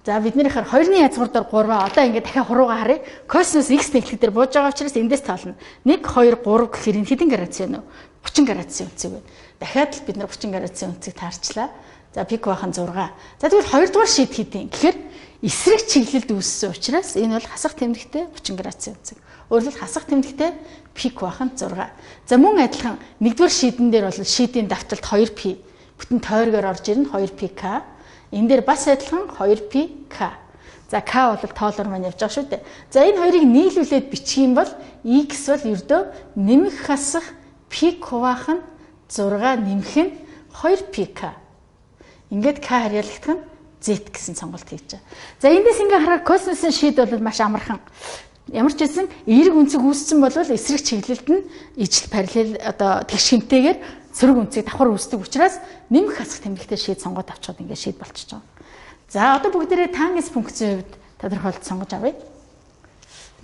за бидний хар 2-ны язгуур дээр 3 одоо ингээд дахиад хуруугаа харъя. Косинус x тэнхлэг дээр бууж байгаа учраас эндээс тоолно. 1 2 3 гэхээр энэ хэдэн градус вэ? 30 градусын өнцөг байна. Дахиад бид нар 30 градусын өнцөг таарчлаа. За пик бахан 6. За тэгвэл хоёрдугаар шийд хэдийн гэхээр эсрэг чиглэлд үүссэн учраас энэ бол хасах тэмдэгтэй 30 градусын өнцөг. Өөрөөр хэлбэл хасах тэмдэгтэй пик бахан 6. За мөн адилхан нэгдүгээр шийдэн дээр бол шийдийн давталт 2p бүтэн тойргоор орж ирнэ 2pk. Энэ дээр бас адилхан 2pk. За k бол тоолоор маань явж байгаа шүү дээ. За энэ хоёрыг нийлүүлээд бичих юм бол x бол ердөө нэмэх хасах p кубаах нь 6 нэмэх нь 2pk. Ингээд k харьяалагдах нь z гэсэн сонголт хийж байгаа. За эндээс ингээ харахад косинусын шийд бол маш амархан. Ямар ч хэлсэн эерэг үнцэг үүссэн бол эсрэг чиглэлд нь ижил параллел одоо тэгш хэмтэйгээр сөрөг үнцгийг давхар үүсдэг учраас нэмэх хасах тэмдэгтэй шийд сонгоод авчихад ингээ шийд болчихж байгаа. За одоо бүгдээрээ тангенс функцийн хувьд тодорхойлт сонгож авъя.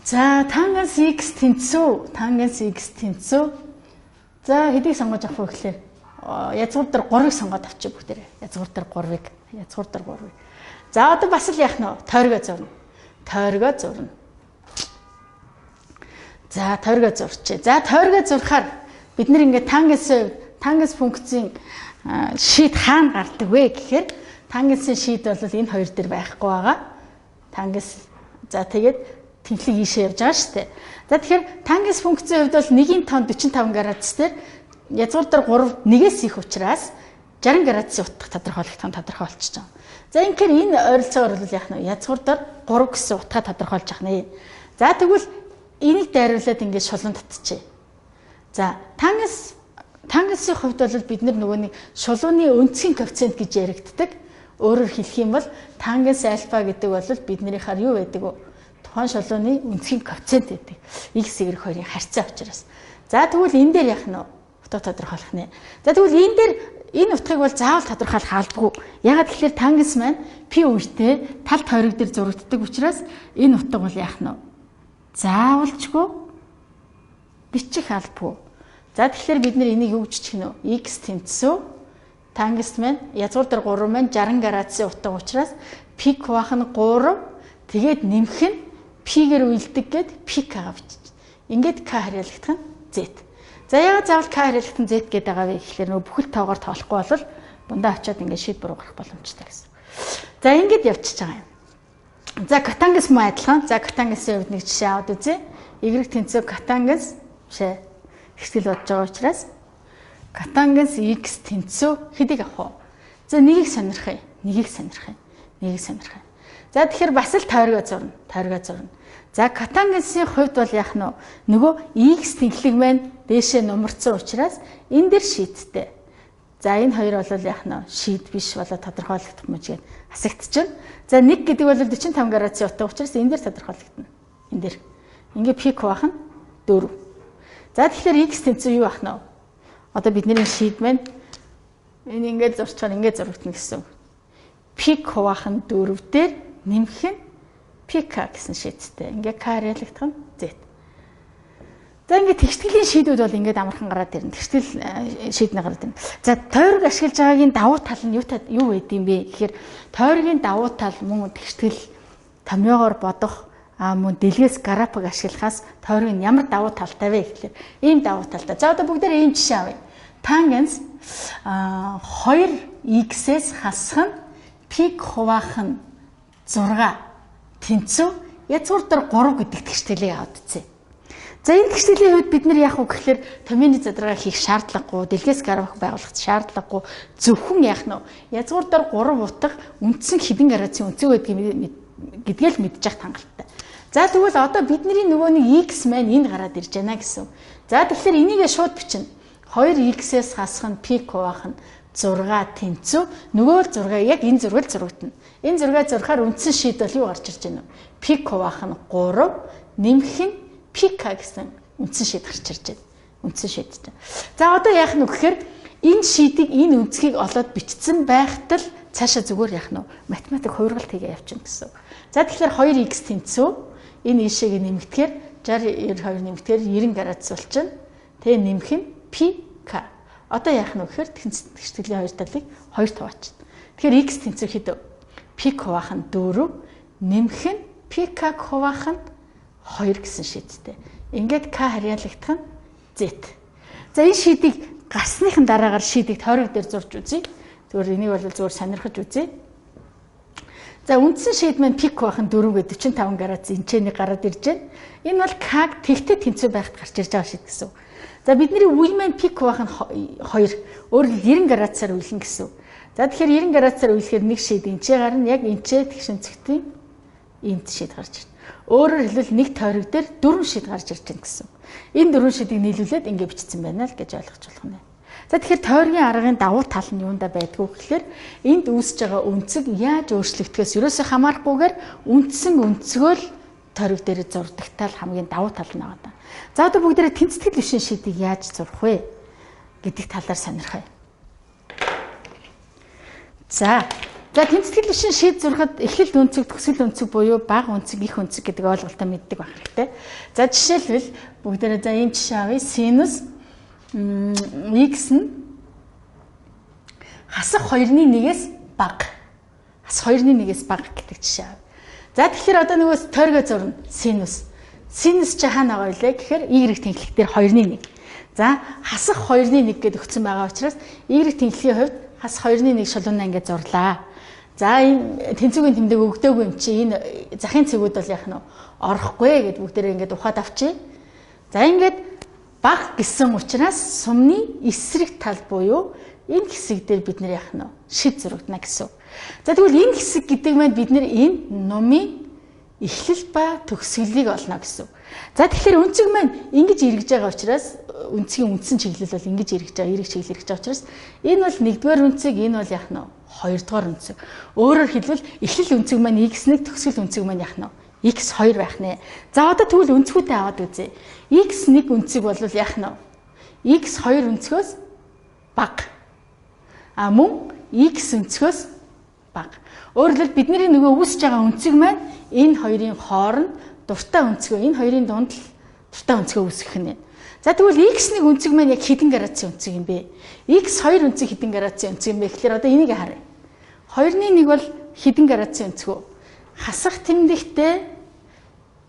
За тангенс x тэнцүү, за хэдийг сонгож авах вэ гэхээр язгуур дээр 3-ыг сонгоод авчих бүгдээрээ. Язгуур дээр 3-ыг. За одоо бас л яах нь вэ? Тойргоо зурна. За тойргоо зурчээ. За тойргоо зурхаар бид нэр ингээ тангенс функцийн шийд хаана гардаг вэ гэхээр тангенсийн шийд бол энэ хоёр дээр байхгүй байгаа. Тангенс за тэгээд тэнхлэг ийшээ явж байгаа шүү дээ. За тэгэхээр тангенс функцийн хувьд бол 1-ийн тоон 45 градус дээр язгуур дээр 3 1-ээс их учраас 60 градусын утга тодорхойлчихж байгаа. За инхээр энэ ойролцоогоор бол яах нь язгуур дээр 3 гэсэн утгаа тодорхойлж авах нэ. За тэгвэл энийг дайруулад ингээд шулуун татчихъя. За тангенсийн хувьд бол бид нөгөө нэг шулууны өнцгийн коэффициент гэж яригддаг. Өөрөөр хэлэх юм бол тангенс альфа гэдэг бол биднийхаар юу байдаг вэ? Тухайн шулууны өнцгийн коэффициент гэдэг. X Y хоёрын харьцаа учраас. За тэгвэл энэ дээр яах нь утга тодорхойлох нэ. За тэгвэл энэ дээр энэ утгыг бол заавал тодорхойлох албагүй. Ягаад гэхээр тангенс маань p үетэй тал тойрог дээр зурагддаг учраас энэ утга бол яах нь заавалчгүй бичих албагүй. За тэгэхээр бид энийг юу гэж чих нь вэ? X тэнцүү тангенс маань язгуур дээр 3 маань 60 градусын утга учраас пик баах нь 3 тэгээд нэмэх нь p-гээр үйлдэг гээд pk авчиж. Ингээд k харьяалагдах нь z. За яагаад заавал k харьяалагдах нь z гэдэг байгаа вэ гэхээр нөгөө бүхэл тоогоор тоолохгүй бол дундаа очиод ингээд шийд буруу гарах боломжтой гэсэн. За ингээд явчихж байгаа юм. За котангенс муу адилхан. За котангенсийн хувьд нэг жишээ аваад үзье. Y тэнцүү котангенс бишээ. Хэсгэл бодож байгаа учраас котангенс x тэнцүү хэдийг авах вэ? За нэгийг сонирхъя. За тэгэхээр бас л тойргоо зурна. За котангенсийн хувьд бол яах нь нөгөө x тэнхлэг маань дээшээ нумарцсан учраас энэ дээр шийдтэй. За энэ хоёр бол яах нь шийд биш болоо тодорхойлогдох юм гээд хасагдчихна. За 1 гэдэг бол 45 градусын утга учраас энэ дээр тодорхойлогдно. Энэ дээр. Ингээ пик баах нь 4. За тэгэхээр x тэнцүү юу ах нь вэ? Одоо бидний шийд маань энэ ингээд зурчаар ингээд зурагдана гэсэн. пик хуваах нь 4 дээр нэмэх нь пк гэсэн шийдтэй. Ингээ к харьяалагдах нь z. За ингээд тэгштгэлийн шийдүүд бол ингээд амархан гараад ирнэ. Тэгштгэл шийднэ гараад ирнэ. За тойрог ашиглаж байгаагийн давуу тал нь юу байд юм бэ гэхээр тойргийн давуу тал мөн тэгштгэл томьёогоор бодох мөн дэлгээс график ашиглахаас тойрог нь ямар давуу талтай вэ гэхээр ийм давуу талтай. За одоо бүгдээрээ ийм жишээ авъя. Тангенс 2x-ээс хасах нь пик хуваах нь 6 тэнцүү язгуур дээр 3 гэдэг тэгшгэлийг аваад үзье. За энэ тэгштгэлийн үед бид нар яах вэ гэхээр томьёоны задрага хийх шаардлагагүй, дэлгээс график байгуулах шаардлагагүй, зөвхөн яах нь язгуур дээр 3 утга үндсэн хэдэн градусын өнцөг гэдгээл мэдчих хангалттай. За тэгвэл одоо бидний нөгөө нэг x маань энд гараад ирж байна гэсэн. За тэгэхээр энийгээ шууд бичнэ. 2x-ээс хасах нь пик хуваах нь 6 тэнцүү нөгөө 6 яг энэ зургал зурагдана. Энэ зургаа зурхаар үндсэн шийдэл юу гарч ирж байна вэ? Пик хуваах нь 3 нэмэх нь пк гэсэн үндсэн шийд гарч ирж байна. Үндсэн шийд. За одоо яах нь вэ гэхээр энэ шийдийг энэ үнцгийг олоод бичсэн байхад л цаашаа зүгээр яах нь математик хувиргалт хийгээ явчихна гэсэн. За тэгэхээр 2x тэнцүү энэ ишээг нэмэгдэхээр 60 92 нэмэгдэхээр 90 градус болчихно. Тэгээ нэмэх нь pk. Одоо яах нь вэ гэхээр тэгштгэлийн хоёр талыг 2 хуваачна. Тэгэхээр x тэнцүү хэд вэ? Пик хуваах нь 4 нэмэх нь pk хуваах нь 2 гэсэн шийдтэй. Ингээд k харьяалагдах нь z. За энэ шийдийг гарсныхын дараагаар шийдийг тойрог дээр зурж үзье. Зүгээр энийг бол зүгээр сонирхож үзье. За үндсэн шийд маань пик хуваах нь 4 гэдэг 45 градус энчэний гараад ирж байна. Энэ бол k-г тэгтээ тэнцүү байхад гарч ирж байгаа шийд гэсэн. За бидний үе маань пик хуваах нь 2 өөрөөр 90 градусаар үйлнэ гэсэн. За тэгэхээр 90 градусаар үйлэхээр нэг шийд энчээ гарна яг энчээ тэгшинцэгтийн энд шийд гарч ирнэ. Өөрөөр хэлбэл нэг тойрог дээр 4 шийд гарч ирж байна гэсэн. Энэ 4 шийдийг нийлүүлээд ингэ бичсэн байна л гэж ойлгож болох нь. За тэгэхээр тойргийн аргын давуу тал нь юунда байдгүй гэхээр энд үүсэж байгаа үнцэг яаж өөрчлөгдөхөөс ерөөсөө хамаарахгүйгээр үндсэн өнцгөө л тойрог дээр зурдагтал хамгийн давуу тал нь байгаа. За одоо бүгдээрээ тэнцэтгэл бишийн шийдийг яаж зурх вэ гэдэг талаар сонирхъя. За тэнцэтгэл бишийн шийд зурхад эхлэлт үнцэг, төгсгөл үнцэг буюу бага үнцэг, их үнцэг гэдэг ойлголтоо мэддэг байх хэрэгтэй. За жишээлбэл бүгдээрээ за ийм жишээ авъя. Синус x нь хасах 2-1-ээс бага. Хасах 2-1-ээс бага гэдэг жишээ авъя. За тэгэхээр одоо нөгөө тойргоо зурна синус. Синус чи хаана байгаа вэ гэхээр y тэнхлэх дээр 2-1. За хасах 2-1 гэдээ өгсөн байгаа учраас y тэнхлийн хувьд хасах 2-1 шалуунаа ингээд зурлаа. За энэ тэнцвүүгийн тэмдэг өгдөөгүй юм чи энэ захын цэгүүд бол яах нь орохгүй гэд бүгдээрээ ингээд ухаад авчи. За ингээд баг гэсэн учраас сумны эсрэг тал буюу энэ хэсэг дээр бид нар яах нь шид зурагдана гэсэн. За тэгвэл энэ хэсэг гэдэг маань бид нар энэ номын эхлэл ба төгсгөлийг олно гэсэн. За тэгэхээр үнцэг маань ингэж эргэж байгаа учраас үнцгийн үндсэн чиглэл бол ингэж эргэж байгаа, эргэж чиглэл эргэж байгаа учраас энэ бол 1-р үнцэг, энэ бол яах нь 2-р үнцэг. Өөрөөр хэлбэл эхлэл үнцэг маань x1, төгсгөл үнцэг маань яах нь x2 байх нэ. За одоо тэгвэл үнцгүүдээ аваад үзье. x1 үнцэг бол яах нь x2 үнцгөөс бага. Мөн x үнцгөөс бага. Өөрөлд бидний нөгөө үүсэж байгаа үнцэг маань энэ хоёрын хооронд дуртай үнцгөө, энэ хоёрын дунд л дуртай үнцгөө үүсгэх нь. За тэгвэл x1 үнцэг маань яг хэдэн градусын үнцэг юм бэ? x2 үнцэг хэдэн градусын үнцэг юм бэ гэхээр одоо энийг харъя. 2-1 бол хэдэн градусын үнцэг вэ? Хасах тэмдэгтээ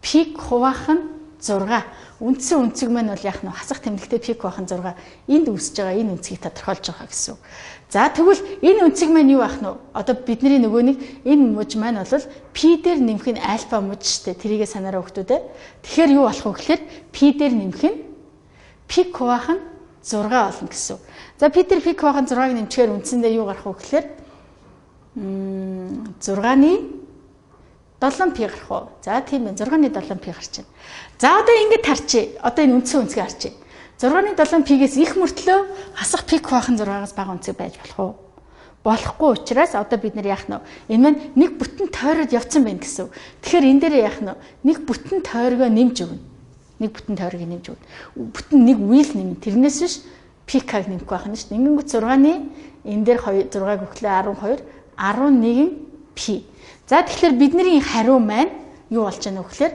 пик хуваах нь 6. Үндсэн үнцэг маань бол яах нь хасах тэмдэгтээ пик хуваах нь 6. Энд үүсэж байгаа энэ үнцгийг тодорхойлж байгаа гэсэн. За тэгвэл энэ үнцэг маань юу ах нь? Одоо бидний нөгөө нэг энэ муж маань бол p дээр нэмэх нь альфа муж штэ. Тэрийгэ санаараа өгтүүдээ. Тэгэхээр юу болох вэ гэхээр p дээр нэмэх нь пик хуваах нь 6 болно гэсэн. За p дээр пик хуваах нь 6-ыг нэмчихээр үндсэндээ юу гарах вэ гэхээр 6-ны 7p гарах уу? За тийм ээ 6-ны 7p гарч байна. За одоо ингэж харчи. Одоо энэ үндсэн үнцгийг харчи. 6-ны 7p-гээс их мөртлөө хасах пик хуваах нь 6-аас бага үнцэг байж болох уу? Болохгүй учраас одоо бид нар яах нь энэ маань нэг бүтэн тойроод явцсан байна гэсэн. Тэгэхээр энэ дээр яах нь нэг бүтэн тойргоо нэмж өгнө. Нэг бүтэн тойргийг нэмж өгнө. Бүтэн нэг үйл нэмнэ. Тэрнээс биш пик-аг нэмэх байх нь шүү дээ. Ингэнгүүт 6-ны энэ дээр 6-г өглөө 12 11 пи. За тэгэхээр бидний хариу маань юу болж байна вэ гэхээр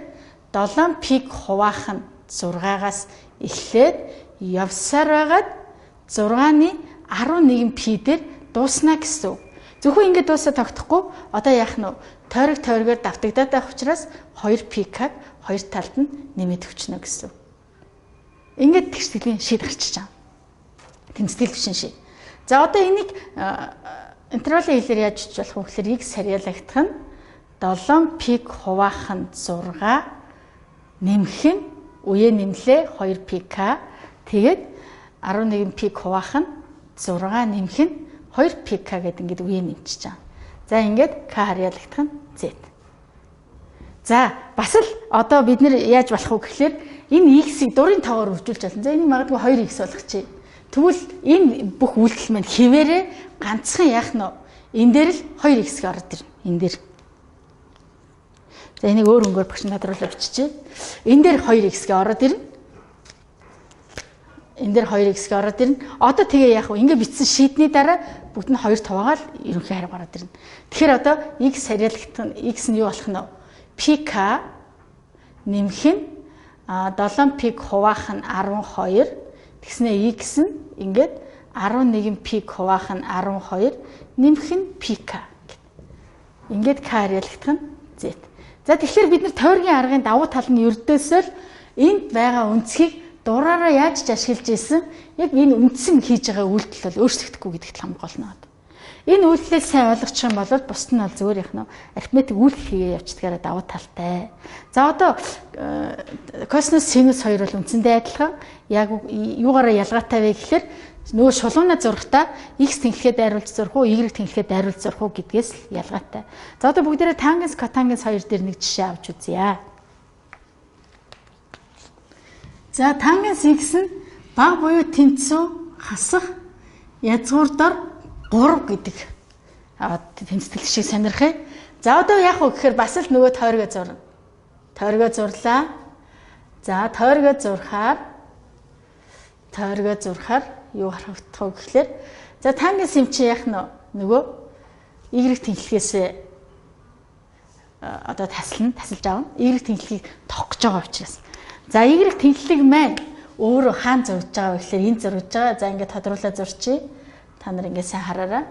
7 пиг хуваахан 6-аас эхлээд явсаар байгаад 6-ны 11 пи дээр дууснаа гэсэн. Зөвхөн ингэж дуусаа тогтохгүй одоо яах нь вэ? Тойрогоор давтагдаад байх учраас 2 пикаг хоёр талд нь нэмээд өчнө гэсэн. Ингээд тэгштгэлийн шийд гарчиж байгаа. Тэмцэтгэл бишин шийд. За одоо энийг интервалын хэлээр яаж хийж болох вэ гэхээр x харьяалагдах нь 7 пик хуваахан 6 нэмэх нь үе нэмлээ 2 пк тэгээд 11 пик хуваахан 6 нэмэх нь 2 пк гэдэг ингээд үе нэмчихэж байгаа. За ингээд k харьяалагдах нь z. За бас л одоо бид нэр яаж болох вэ гэхээр энэ x-ийг дурын тоогоор хөвжүүлж болно. За энийг магадгүй 2x болгочих. Тэгвэл энэ бүх үйлдэл маань хിവэрээ ганцхан яах нь энэ дээр л 2x ороод ирнэ. Энэ дээр. За энийг өөр өнгөөр багш тодруулаад биччихье. Энэ дээр 2x ороод ирнэ. Энэ дээр 2x ороод ирнэ. Одоо тэгээ яах вэ? Ингээ бичсэн шийдний дараа бүгд нь 2 таваагаал ерөнхий хариу гараад ирнэ. Тэгэхээр одоо x харьяалагдах нь x нь юу болох нь вэ? pk нэмэх нь 7 пик хуваахан 12 тэгснээ x нь ингээд 11 пик хуваахан 12 нэмэх нь pk. Ингээд k харьяалагдах нь z. За тэгэхээр бид нар тойргийн аргын давуу тал нь ердөөсөө л энд байгаа үнцгийг дураараа яаж ч ашиглаж ийсэн яг энэ үндсэн хийж байгаа үйлдэл бол өөрчлөгдөхгүй гэдэгт хамгаална. Энэ үйлдэлээ сайн ойлгочих юм бол бусд нь бол зүгээр яг нь арифметик үйлдэл хийгээ явчихдагаараа давуу талтай. За одоо косинус синус хоёр бол үндсэндээ адилхан. Яг юугаараа ялгаатай вэ гэхээр нөгөө шулуунаа зурхтаа x тэнхлэхэд дайруулж зурх уу, y тэнхлэхэд дайруулж зурх уу гэдгээс л ялгаатай. За одоо бүгдээрээ тангенс, котангенс хоёр дээр нэг жишээ авч үзье. За тангенс x нь баг буюу тэнцүү хасах язгуур дор 3 гэдэг тэнцэтгэл шиг сонирхъя. За одоо яах вэ гэхээр бас л нөгөө тойргоо зурна. Тойргоо зурлаа. За тойргоо зурхаар юу харагдах вэ гэхээр за тангенс юм чи яах нь нөгөө y тэнхлэгээс одоо тасалж авна. Y тэнхлэгийг тоох гэж байгаа учраас. За y тэнхлэг маань өөрөө хаана зурж байгаа вэ гэхээр энд зурж байгаа. За ингээд тодруулаад зурчий. Та нар ингээд сайн хараарай.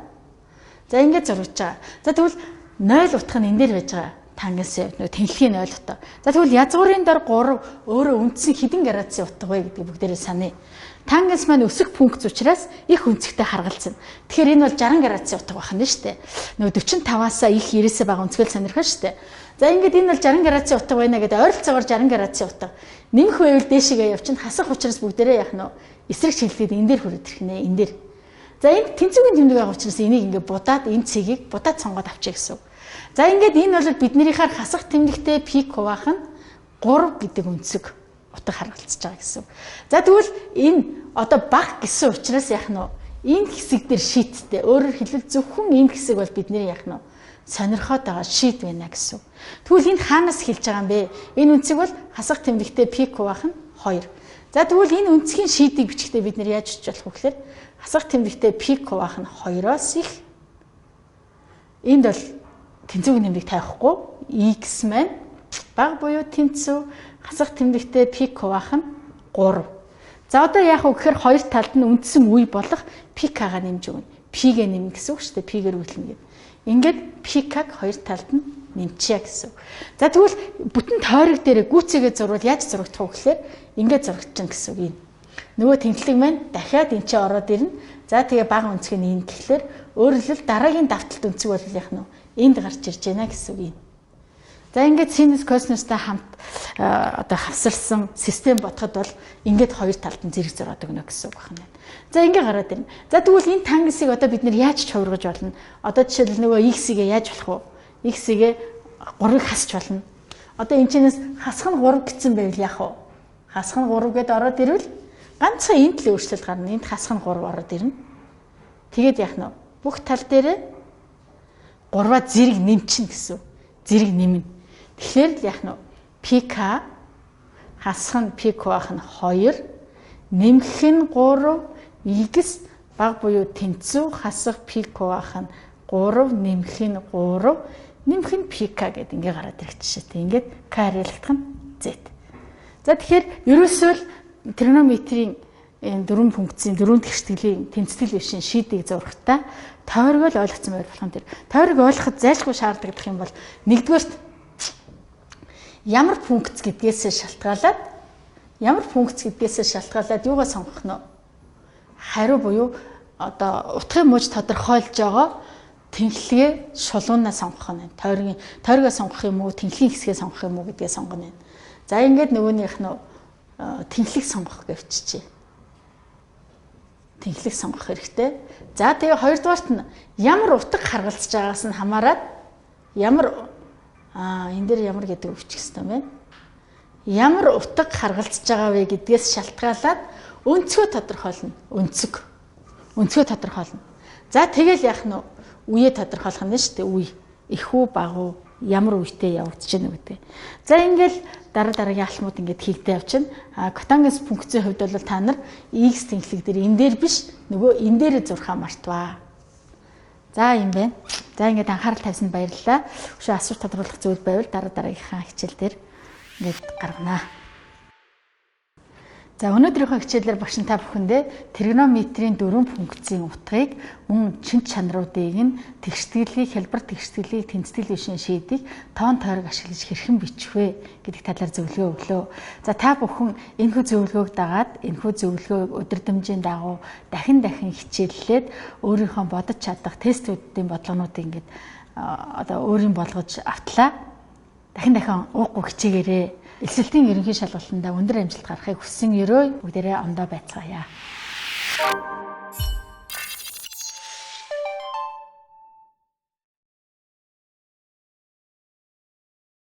За ингээд зурж байгаа. За тэгвэл 0 утга нь энэ дээр байж байгаа. Тангенс нөгөө тэнхлэгийн 0 утга. За тэгвэл язгуурын дор 3 өөрөө үндсэн хэдэн градусын утга вэ гэдгийг бүгдээрээ саная. Тангенс маань өсөх функц учраас их өнцгтэй харгалзана. Тэгэхээр энэ бол 60 градусын утга байх нь шүү дээ. Нөгөө 45-аас их 90-ээс бага өнцгөл сонирхож шүү дээ. За ингээд энэ бол 60 градусын утга байна гэдэг ойролцоогоор 60 градусын утга. Нэмэх байвал дээшээгээ явчихна. Хасах учраас бүгдээрээ яах нь эсрэг чиглэлд энэ дээр хүрээд ирэх нэ энэ дээр. За энэ тэнцвэрийн тэмдэг байгаа учраас энийг ингээд будаад энэ цэгийг будаад сонгоод авчия гэсэн. За ингээд энэ бол биднийхаар хасах тэмдэгтэй пик хуваахан 3 гэдэг өнцөг утга харгалцаж байгаа гэсэн. За тэгвэл энэ одоо баг гэсэн учраас яах нь энэ хэсэг дээр шийттэй. Өөрөөр хэлбэл зөвхөн энэ хэсэг бол бидний яах нь сонирхоод байгаа шийд байна гэсэн. Тэгвэл энд хаанаас хэлж байгаа юм бэ? Энэ үнцэг бол хасах тэмдэгтэй пик хуваахан 2. За тэгвэл энэ үнцгийн шийдийг бичихдээ бид нэр яаж хийж болох вэ гэхээр хасах тэмдэгтэй пик хуваахан 2-оос их энд бол тэнцвэрийн тэмдэг тавихгүй x маань баг буюу тэнцүү хасах тэмдэгтэй пик хуваахан 3. За одоо яах вэ гэхээр хоёр талд нь үндсэн үе болох пк-га нэмж өгнө. P-гээ нэмнэ гэсэн үг шүү дээ. P-гээр үйлнэ гэдэг. Ингээд пк-г хоёр талд нь нэмчихье гэсэн. За тэгвэл бүтэн тойрог дээр гүйцээгээ зурвал яаж зурагдах вэ гэхээр ингээд зурагдчихна гэсэн үг юм. Нөгөө тэнхлэг маань дахиад энэ чинь ороод ирнэ. За тэгээ бага өнцг нь энэ гэхлээр өөрөөр хэлбэл дараагийн давталт өнцөг бол яах нь энд гарч ирж байна гэсэн үг юм. За ингээд синус косинустай хамт одоо хавсарсан систем бодоход бол ингээд хоёр талд нь зэрэг зураад өгнө гэсэн үг байна. За ингээд гараад ирнэ. За тэгвэл энэ тангенсыг одоо бид нэр яаж хувиргаж болно? Одоо жишээлбэл нөгөө x-ийг яаж болох вэ? X-ийг 3-ыг хасч болно. Одоо энэ чинээс хасах нь 3 гэсэн байвал яах вэ? Хасах нь 3 гэдээ ороод ирвэл ганцхан энд л өөрчлөлт гарна. Энд хасах нь 3 ороод ирнэ. Тэгээд яах нь бүх тал дээрээ 3-аа зэрэг нэмчин гэсэн. Зэрэг нэмнэ. Тэгэхээр л яах нь pk хасах нь pk байх нь 2 нэмэх нь 3 x баг буюу тэнцүү хасах pk байх нь 3 нэмэх нь 3 нэмэх нь пк гэдэг ингээ гараад ирэх жишээтэй. Ингээд к харьяалагдах нь z. За тэгэхээр ерөөсөө л тригонометрийн энэ 4 функцийн 4 тэгштгэлийн тэнцэтгэл бишийн шийдийг зурхтаа тойрог л ойлгоцсон байх болох нь тэр. Тойрог ойлгоход зайлшгүй шаардлагадах юм бол нэгдүгээрт ямар функц гэдгээс шалтгаалаад юугаа сонгох нь хариу буюу одоо утгын мууж тодорхойлж байгаа тэнхлэгээ шулуунаа сонгох нь. Тойрогоо сонгох юм уу, тэнхлийн хэсгээ сонгох юм уу гэдгээ сонгоно. За ингээд нөгөөнийх нь тэнхлэг сонгох гэвчжээ. Тэнхлэг сонгох хэрэгтэй. За тэгээ хоёрдугаарт нь ямар утга харгалзаж байгаас нь хамаарат энэ дээр ямар гэдэг өвчих хэвээр байна. Ямар утга харгалзаж байгаа вэ гэдгээс шалтгаалаад өнцгөө тодорхойлно. Өнцгөө тодорхойлно. За тэгэл яах нь үеэ тодорхойлох нь шүү дээ. Үе. Их үү, бага уу, ямар үетэй явагдаж байна гэдэг. За ингээл дараагийн алхмууд ингээд хийгдээ явчихна. Котангенс функцийн хувьд бол та нар x тэнхлэг дээр энэ дээр биш нөгөө энэ дээрээ зурхаа мартваа. За юм байна. За ингээд анхаарал тавьсанд баярлалаа. Өшөө асуулт тодруулах зүйл байвал дараагийнхаа хичээл дээр ингээд гаргана. За өнөөдрийнхөө хичээлээр багш та бүхэндээ тригонометрийн 4 функцийн утгыг мөн шинж чанаруудыг нь тэгшдэглэгийг, хялбар тэгшдэглэгийг, тэнцэтгэл бишийн шийдийг тоон тойрог ашиглаж хэрхэн бичих вэ гэдэг талаар зөвлөгөө өглөө. За та бүхэн энэхүү зөвлөгөөг дагаад энэхүү зөвлөгөөг өдөрдмжийн дагуу дахин хичээллээд өөрийнхөө бодож чадах тестүүдийн бодлогонуудыг ингээд одоо өөрийн болгож автлаа. Дахин уухгүй хичээгээрэй. Элсэлтийн ерөнхий шалгалтанда өндөр амжилт гаргахыг хүссэн ерөө бүгдээрээ ондоо байцгаая.